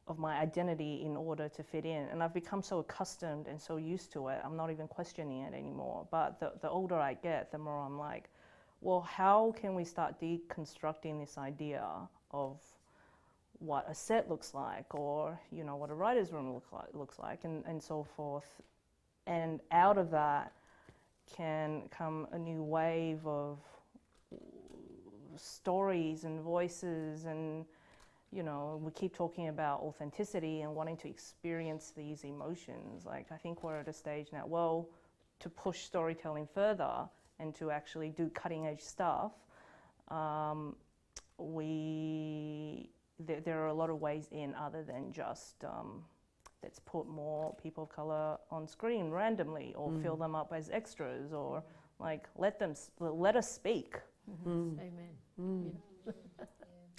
Speaker 6: of my identity in order to fit in. And I've become so accustomed and so used to it, I'm not even questioning it anymore. But the older I get, the more I'm like, well, how can we start deconstructing this idea of what a set looks like, or, you know, what a writer's room looks like, and so forth. And out of that can come a new wave of stories and voices, and, you know, we keep talking about authenticity and wanting to experience these emotions. Like, I think we're at a stage now, well, to push storytelling further and to actually do cutting edge stuff, there are a lot of ways in other than just let's put more people of colour on screen randomly, or fill them up as extras, or like let us speak.
Speaker 4: Amen.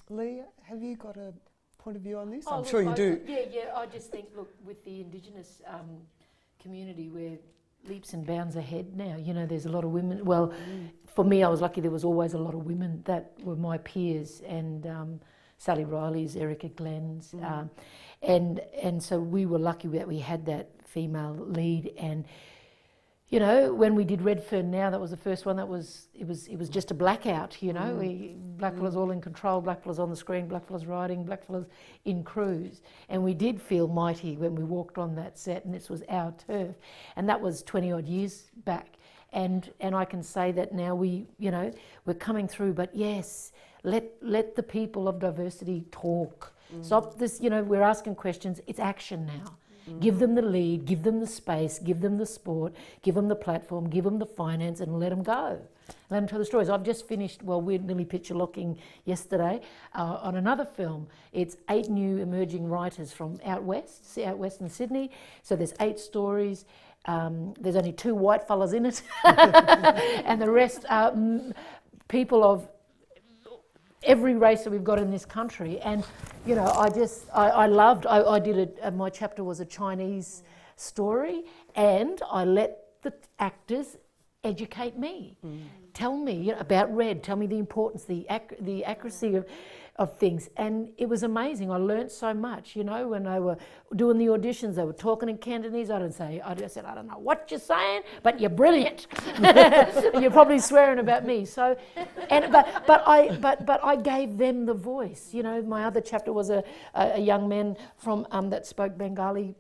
Speaker 1: Leah, have you got a point of view on this?
Speaker 4: Oh,
Speaker 1: I'm sure you do.
Speaker 4: Yeah. I just think, look, with the Indigenous community, we're leaps and bounds ahead now. You know, there's a lot of women. Well, for me, I was lucky. There was always a lot of women that were my peers, and Sally Riley's, Erica Glenn's, and so we were lucky that we had that female lead. And you know, when we did Redfern Now, that was the first one. It was just a blackout. You know, black fellas all in control, black fellas on the screen, black fellas writing, black fellas in crews, and we did feel mighty when we walked on that set, and this was our turf, and that was 20 odd years back. And I can say that now we're coming through. But yes, let the people of diversity talk. Stop this. You know, we're asking questions. It's action now. Give them the lead, give them the space, give them the sport, give them the platform, give them the finance, and let them go. Let them tell the stories. I've just finished, well, we're nearly picture locking yesterday on another film. It's 8 new emerging writers from out west in Sydney. So there's 8 stories. There's only 2 white fellas in it. And the rest are people of every race that we've got in this country. And you know, I loved, I did it, my chapter was a Chinese story, and I let the actors educate me. Tell me about Red, tell me the importance, the accuracy of things. And it was amazing. I learnt so much. You know, when they were doing the auditions, they were talking in Cantonese. I said, I don't know what you're saying, but you're brilliant. You're probably swearing about me. So, but I gave them the voice. You know, my other chapter was a young man from that spoke Bengali,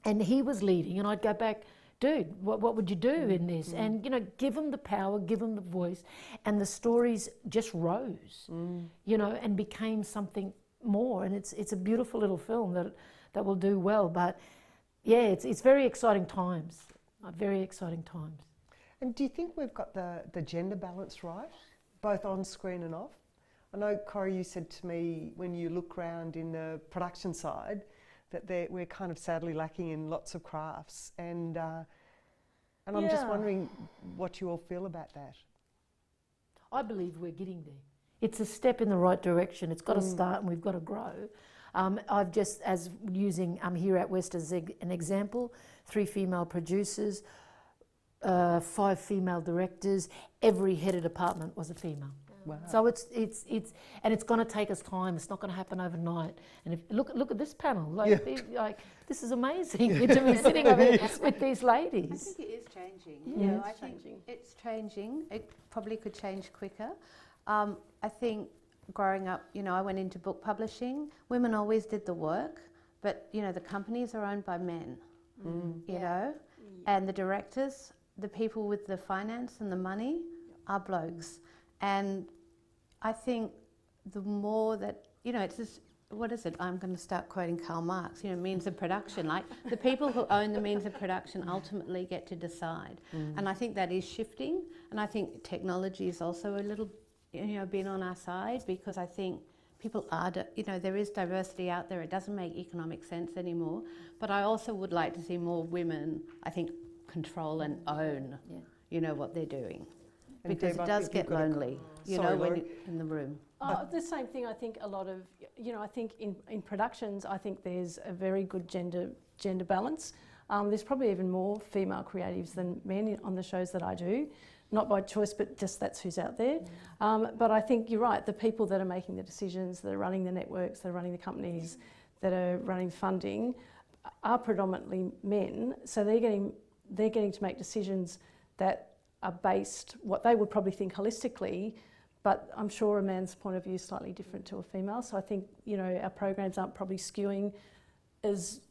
Speaker 4: and he was leading, and I'd go back, dude, what would you do in this? And, you know, give them the power, give them the voice. And the stories just rose, you know, and became something more. And it's a beautiful little film that will do well. But, yeah, it's very exciting times, very exciting times.
Speaker 1: And do you think we've got the gender balance right, both on screen and off? I know, Corrie, you said to me when you look around in the production side, that we're kind of sadly lacking in lots of crafts, and I'm just wondering what you all feel about that.
Speaker 4: I believe we're getting there. It's a step in the right direction. It's got to start, and we've got to grow. I've just, as using here at West as an example, 3 female producers, 5 female directors. Every head of department was a female.
Speaker 1: Wow.
Speaker 4: So it's going to take us time. It's not going to happen overnight. And look at this panel. This is amazing to be sitting over here with these ladies.
Speaker 5: I think it is changing.
Speaker 4: Yeah,
Speaker 5: I think it's changing. It probably could change quicker. I think growing up, you know, I went into book publishing. Women always did the work, but, you know, the companies are owned by men, you know, and the directors, the people with the finance and the money are blokes. And I think the more that, you know, it's just, what is it? I'm going to start quoting Karl Marx, you know, means of production. Like, the people who own the means of production ultimately get to decide. And I think that is shifting. And I think technology is also a little, you know, been on our side, because I think people are, you know, there is diversity out there. It doesn't make economic sense anymore. But I also would like to see more women, I think, control and own, you know, what they're doing.
Speaker 1: And
Speaker 5: Because
Speaker 1: Deb,
Speaker 5: it does get lonely, you know, when you're in the room.
Speaker 3: The same thing, I think a lot of, you know, I think in productions, I think there's a very good gender balance. There's probably even more female creatives than men on the shows that I do. Not by choice, but just that's who's out there. But I think you're right, the people that are making the decisions, that are running the networks, that are running the companies, that are running funding, are predominantly men. So they're getting to make decisions that are based, what they would probably think holistically, but I'm sure a man's point of view is slightly different to a female. So I think, you know, our programs aren't probably skewing as,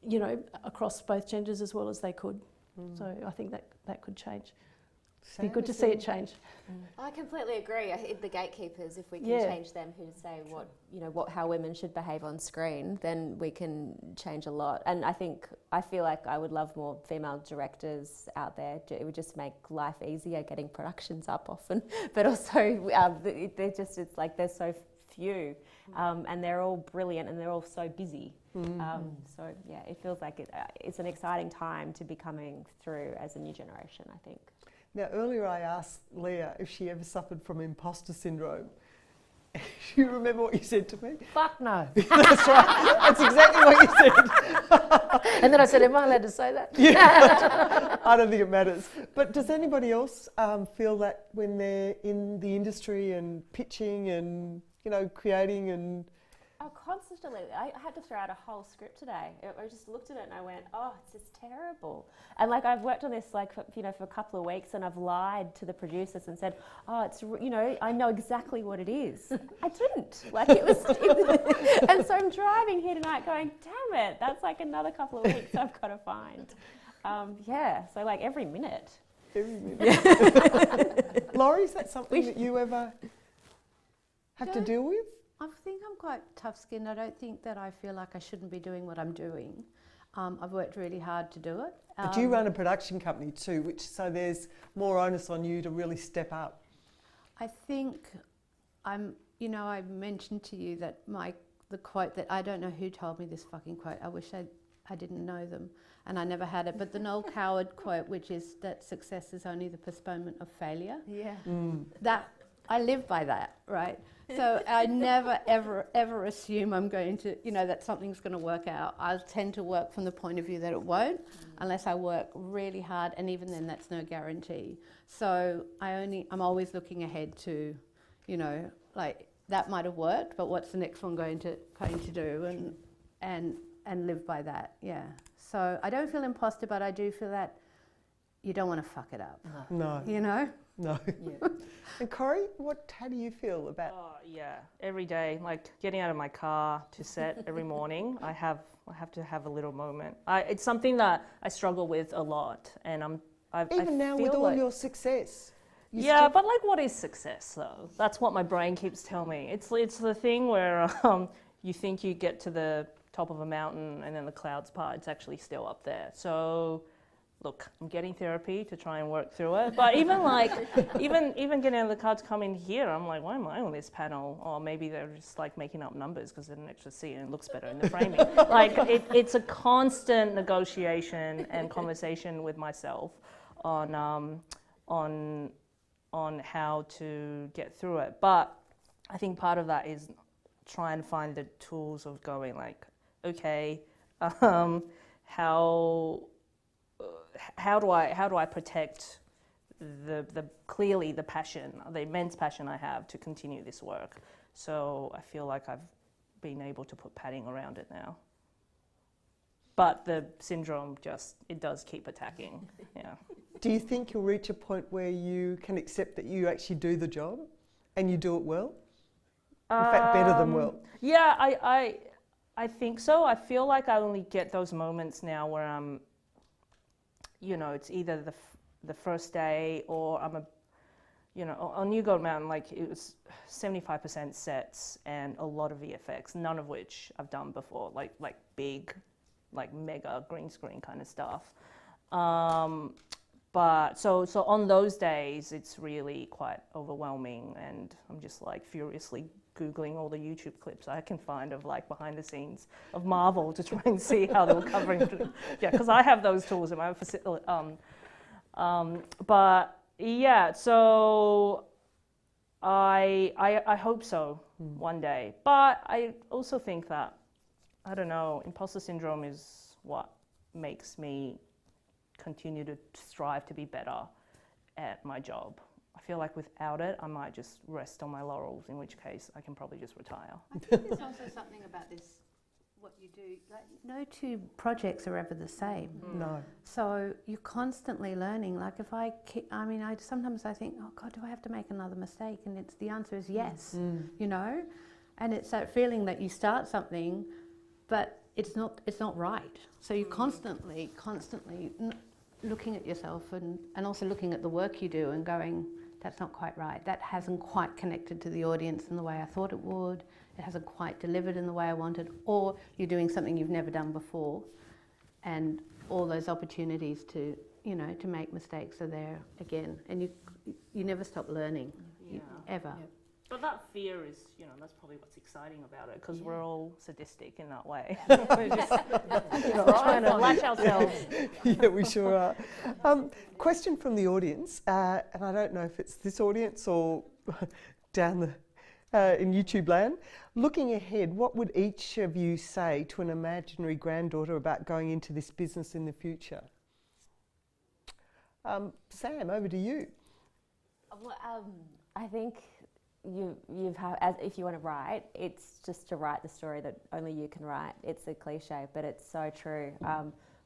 Speaker 3: you know, across both genders as well as they could. So I think that could change. It'd be good to see it change.
Speaker 2: I completely agree. The gatekeepers, if we can change them, who say what, you know, how women should behave on screen, then we can change a lot. And I feel like I would love more female directors out there. It would just make life easier getting productions up often. But also, it's like there's so few, and they're all brilliant and they're all so busy. So yeah, it feels like it's an exciting time to be coming through as a new generation, I think.
Speaker 1: Now, earlier I asked Leah if she ever suffered from imposter syndrome. Do you remember what you said to me?
Speaker 4: Fuck no.
Speaker 1: That's right. That's exactly what you said.
Speaker 4: And then I said, am I allowed to say that?
Speaker 1: Yeah. I don't think it matters. But does anybody else feel that when they're in the industry and pitching and, you know, creating and...
Speaker 2: Oh, constantly. I had to throw out a whole script today. I just looked at it and I went, oh, it's just terrible. And like, I've worked on this like, for a couple of weeks, and I've lied to the producers and said, oh, it's, you know, I know exactly what it is. I didn't. Like, it was and so I'm driving here tonight going, damn it, that's like another couple of weeks I've got to find. So like every minute.
Speaker 1: Every minute. Laurie, is that something that you ever have to deal with?
Speaker 5: I think I'm quite tough-skinned. I don't think that I feel like I shouldn't be doing what I'm doing. I've worked really hard to do it.
Speaker 1: But you run a production company too, so there's more onus on you to really step up.
Speaker 5: I think you know, I mentioned to you that the quote that, I don't know who told me this fucking quote. I wish I didn't know them and I never had it. But the Noel Coward quote, which is that success is only the postponement of failure. Yeah. That, I live by that, right? So I never, ever assume I'm going to, you know, that something's going to work out. I tend to work from the point of view that it won't, unless I work really hard, and even then that's no guarantee. So I'm always looking ahead to, you know, like, that might have worked, but what's the next one going to do, and live by that, yeah. So I don't feel imposter, but I do feel that you don't want to fuck it up.
Speaker 1: No.
Speaker 5: You know?
Speaker 1: No. Yeah. And Corrie, how do you feel about?
Speaker 6: Oh yeah, every day, like getting out of my car to set every morning, I have to have a little moment. It's something that I struggle with a lot, and
Speaker 1: Even now with all your success.
Speaker 6: Yeah, but like, what is success though? That's what my brain keeps telling me. It's the thing where you think you get to the top of a mountain and then the clouds part. It's actually still up there. So. Look, I'm getting therapy to try and work through it. But even like, even getting out of the car to come in here, I'm like, why am I on this panel? Or maybe they're just like making up numbers because there's an extra seat and it looks better in the framing. Like, it's a constant negotiation and conversation with myself on how to get through it. But I think part of that is try and find the tools of going like, okay, how do I protect clearly the passion, the immense passion I have to continue this work? So I feel like I've been able to put padding around it now. But the syndrome it does keep attacking. Yeah.
Speaker 1: Do you think you'll reach a point where you can accept that you actually do the job and you do it well? In fact, better than well.
Speaker 6: Yeah, I think so. I feel like I only get those moments now where I'm, you know, it's either the first day or I'm on New Gold Mountain, like it was 75% sets and a lot of VFX, none of which I've done before, like big, like mega green screen kind of stuff. But so on those days, it's really quite overwhelming, and I'm just like furiously Googling all the YouTube clips I can find of like behind the scenes of Marvel to try and see how they were covering it. Yeah, because I have those tools in my facility. But yeah, so I hope so one day. But I also think that, I don't know, imposter syndrome is what makes me continue to strive to be better at my job. I feel like without it, I might just rest on my laurels, in which case I can probably just retire.
Speaker 5: I think there's also something about this, what you do, like no two projects are ever the same.
Speaker 1: No.
Speaker 5: So you're constantly learning. Like if I sometimes I think, oh God, do I have to make another mistake? And the answer is yes, you know? And it's that feeling that you start something, but it's not right. So you're constantly looking at yourself and also looking at the work you do and going, that's not quite right. That hasn't quite connected to the audience in the way I thought it would. It hasn't quite delivered in the way I wanted. Or you're doing something you've never done before, and all those opportunities to, you know, to make mistakes are there again. And you never stop learning, ever.
Speaker 6: Yeah. But that fear is, you know, that's probably what's exciting about it, because we're all sadistic in that way. We're just trying to latch ourselves.
Speaker 1: Yeah, we sure are. Question from the audience, and I don't know if it's this audience or down in YouTube land. Looking ahead, what would each of you say to an imaginary granddaughter about going into this business in the future? Sam, over to you.
Speaker 2: Well, I think if you want to write, it's just to write the story that only you can write. It's a cliche, but it's so true.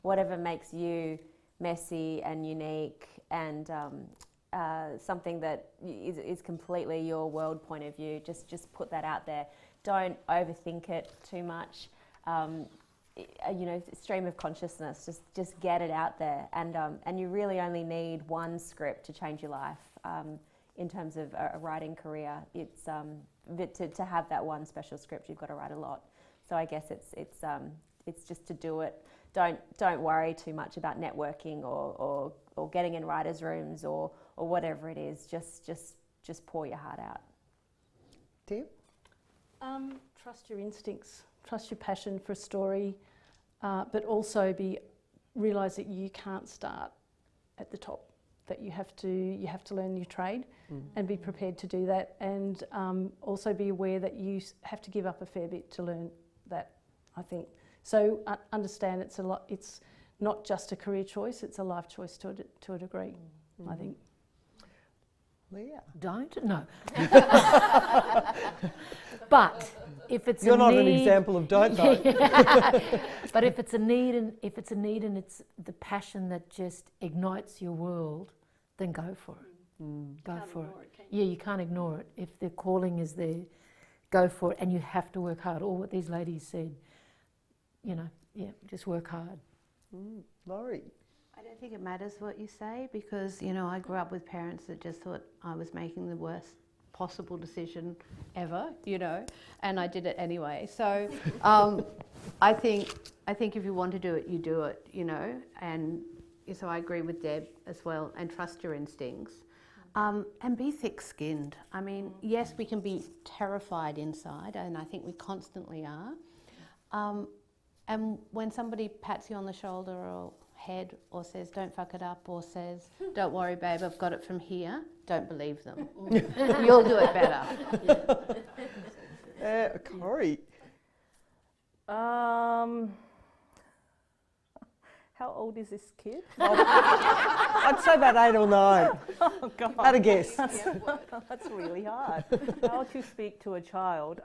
Speaker 2: Whatever makes you messy and unique and something that is completely your world point of view, just put that out there. Don't overthink it too much. You know, stream of consciousness, just get it out there. And you really only need one script to change your life. In terms of a writing career, it's to have that one special script, you've got to write a lot. So I guess it's just to do it. Don't worry too much about networking or getting in writers' rooms or whatever it is. Just pour your heart out.
Speaker 1: Deb?
Speaker 3: Trust your instincts. Trust your passion for a story, but also realise that you can't start at the top. That you have to learn your trade and be prepared to do that, and also be aware that you have to give up a fair bit to learn that, I think. So understand it's not just a career choice, it's a life choice to a degree, I think.
Speaker 1: Leah?
Speaker 4: Don't? No. But if it's
Speaker 1: You're
Speaker 4: a
Speaker 1: not
Speaker 4: need,
Speaker 1: an example of don't though.
Speaker 4: But if it's a need and it's the passion that just ignites your world, then go for it. Go for it. Yeah, you can't ignore it. If the calling is there, go for it, and you have to work hard. All what these ladies said, you know, just work hard.
Speaker 1: Laurie?
Speaker 5: I don't think it matters what you say, because, you know, I grew up with parents that just thought I was making the worst possible decision ever, you know, and I did it anyway. So I think if you want to do it, you do it, you know, and so I agree with Deb as well, and trust your instincts. And be thick-skinned. I mean, yes, we can be terrified inside, and I think we constantly are. And when somebody pats you on the shoulder or head or says, don't fuck it up, or says, don't worry, babe, I've got it from here, don't believe them. You'll do it better.
Speaker 1: Corrie?
Speaker 6: How old is this kid?
Speaker 1: I'd say about 8 or 9.
Speaker 6: Oh, God.
Speaker 1: Had a guess.
Speaker 6: That's really hard. How to speak to a child.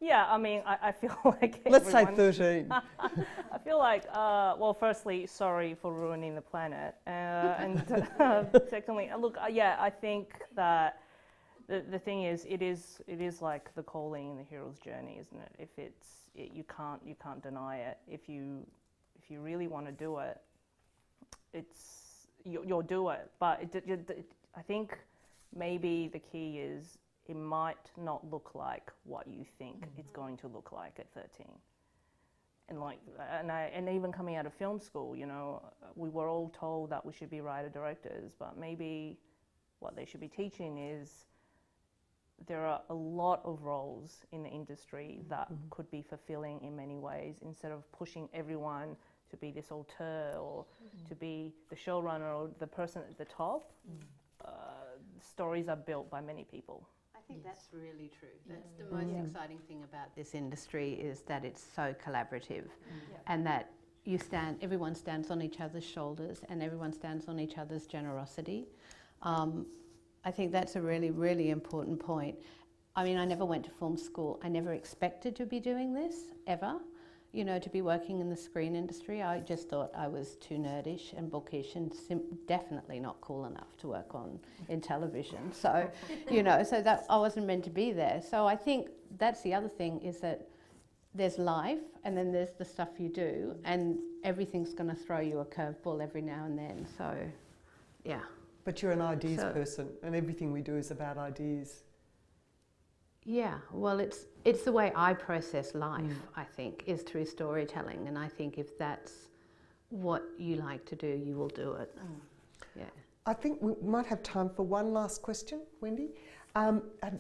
Speaker 6: Yeah, I mean, I feel like
Speaker 1: Let's say 13.
Speaker 6: I feel like, well, firstly, sorry for ruining the planet. And secondly, look, yeah, I think that The thing is, it is like the calling and the hero's journey, isn't it? If you can't deny it. If you really want to do it, you'll do it. But I think maybe the key is it might not look like what you think it's going to look like at 13. And even coming out of film school, you know, we were all told that we should be writer-directors, but maybe what they should be teaching is there are a lot of roles in the industry that could be fulfilling in many ways, instead of pushing everyone to be this auteur or to be the showrunner or the person at the top. Stories are built by many people.
Speaker 5: I think that's really true. That's the most exciting thing about this industry, is that it's so collaborative, and that everyone stands on each other's shoulders and everyone stands on each other's generosity. I think that's a really, really important point. I mean, I never went to film school. I never expected to be doing this, ever. You know, to be working in the screen industry. I just thought I was too nerdish and bookish and definitely not cool enough to work in television. So, you know, so that I wasn't meant to be there. So I think that's the other thing, is that there's life and then there's the stuff you do, and everything's going to throw you a curveball every now and then. So, yeah.
Speaker 1: But you're an ideas person, and everything we do is about ideas.
Speaker 5: Yeah, well, it's the way I process life, I think, is through storytelling. And I think if that's what you like to do, you will do it. Yeah.
Speaker 1: I think we might have time for one last question, Wendy.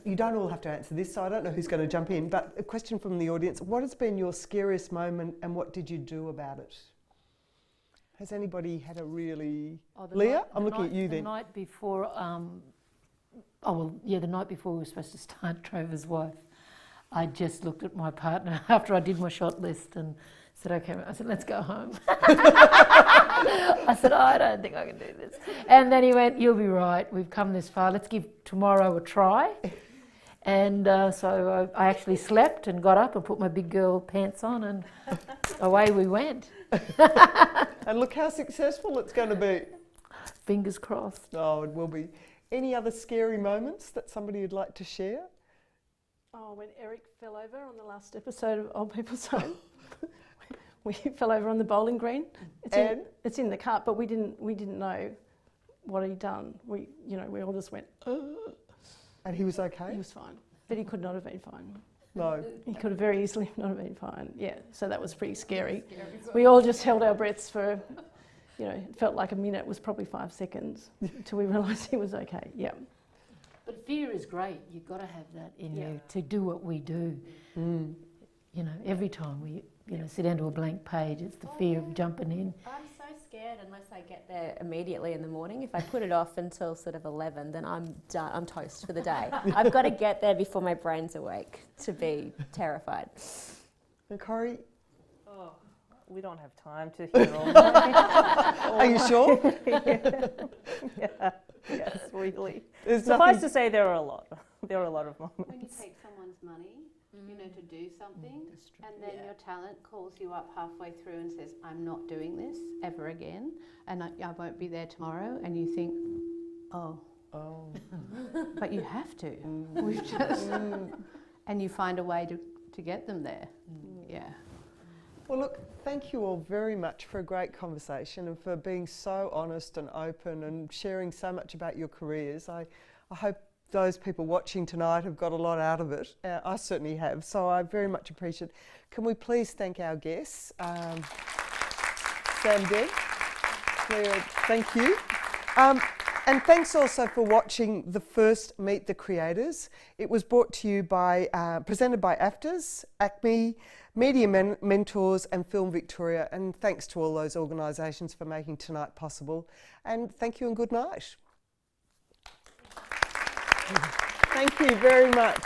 Speaker 1: You don't all have to answer this, so I don't know who's going to jump in, but a question from the audience. What has been your scariest moment, and what did you do about it? Has anybody had a really... Leah, I'm looking at you then.
Speaker 4: The night before... the night before we were supposed to start Trover's Wife, I just looked at my partner after I did my shot list and said, okay, I said, let's go home. I said, I don't think I can do this. And then he went, you'll be right, we've come this far, let's give tomorrow a try. And so I actually slept and got up and put my big girl pants on, and away we went.
Speaker 1: And look how successful it's going to be.
Speaker 4: Fingers crossed.
Speaker 1: Oh, it will be. Any other scary moments that somebody would like to share?
Speaker 3: Oh, when Eric fell over on the last episode of Old People's Home. We fell over on the bowling green. It's in the cut, but we didn't know what he'd done. We all just went, ugh.
Speaker 1: And he was okay?
Speaker 3: He was fine, but he could not have been fine.
Speaker 1: No.
Speaker 3: He could have very easily not have been fine. Yeah, so that was pretty scary. We all just held our breaths for, it felt like a minute. It was probably 5 seconds until we realised he was okay. Yeah.
Speaker 4: But fear is great. You've got to have that in you to do what we do. Every time we, sit down to a blank page, it's the fear of jumping in.
Speaker 2: I'm so scared unless I get there immediately in the morning. If I put it off until sort of 11, then I'm done. I'm toast for the day. I've got to get there before my brain's awake to be terrified.
Speaker 1: And Corrie?
Speaker 6: Oh, we don't have time to hear all that.
Speaker 1: Are you sure?
Speaker 6: Yeah. Yes, really.
Speaker 1: Suffice
Speaker 6: to say, there are a lot. There are a lot of moments.
Speaker 5: When you take someone's money, to do something, and then your talent calls you up halfway through and says, I'm not doing this ever again, and I won't be there tomorrow, and you think, oh. But you have to. We've just, and you find a way to get them there. Yeah.
Speaker 1: Well, look, thank you all very much for a great conversation and for being so honest and open and sharing so much about your careers. I hope those people watching tonight have got a lot out of it. I certainly have, so I very much appreciate it. Can we please thank our guests? Sam, Deb, Leah, thank you. And thanks also for watching the first Meet the Creators. It was brought to you by, presented by AFTRS, ACMI, Media Mentors and Film Victoria, and thanks to all those organisations for making tonight possible. And thank you and good night. Thank you very much.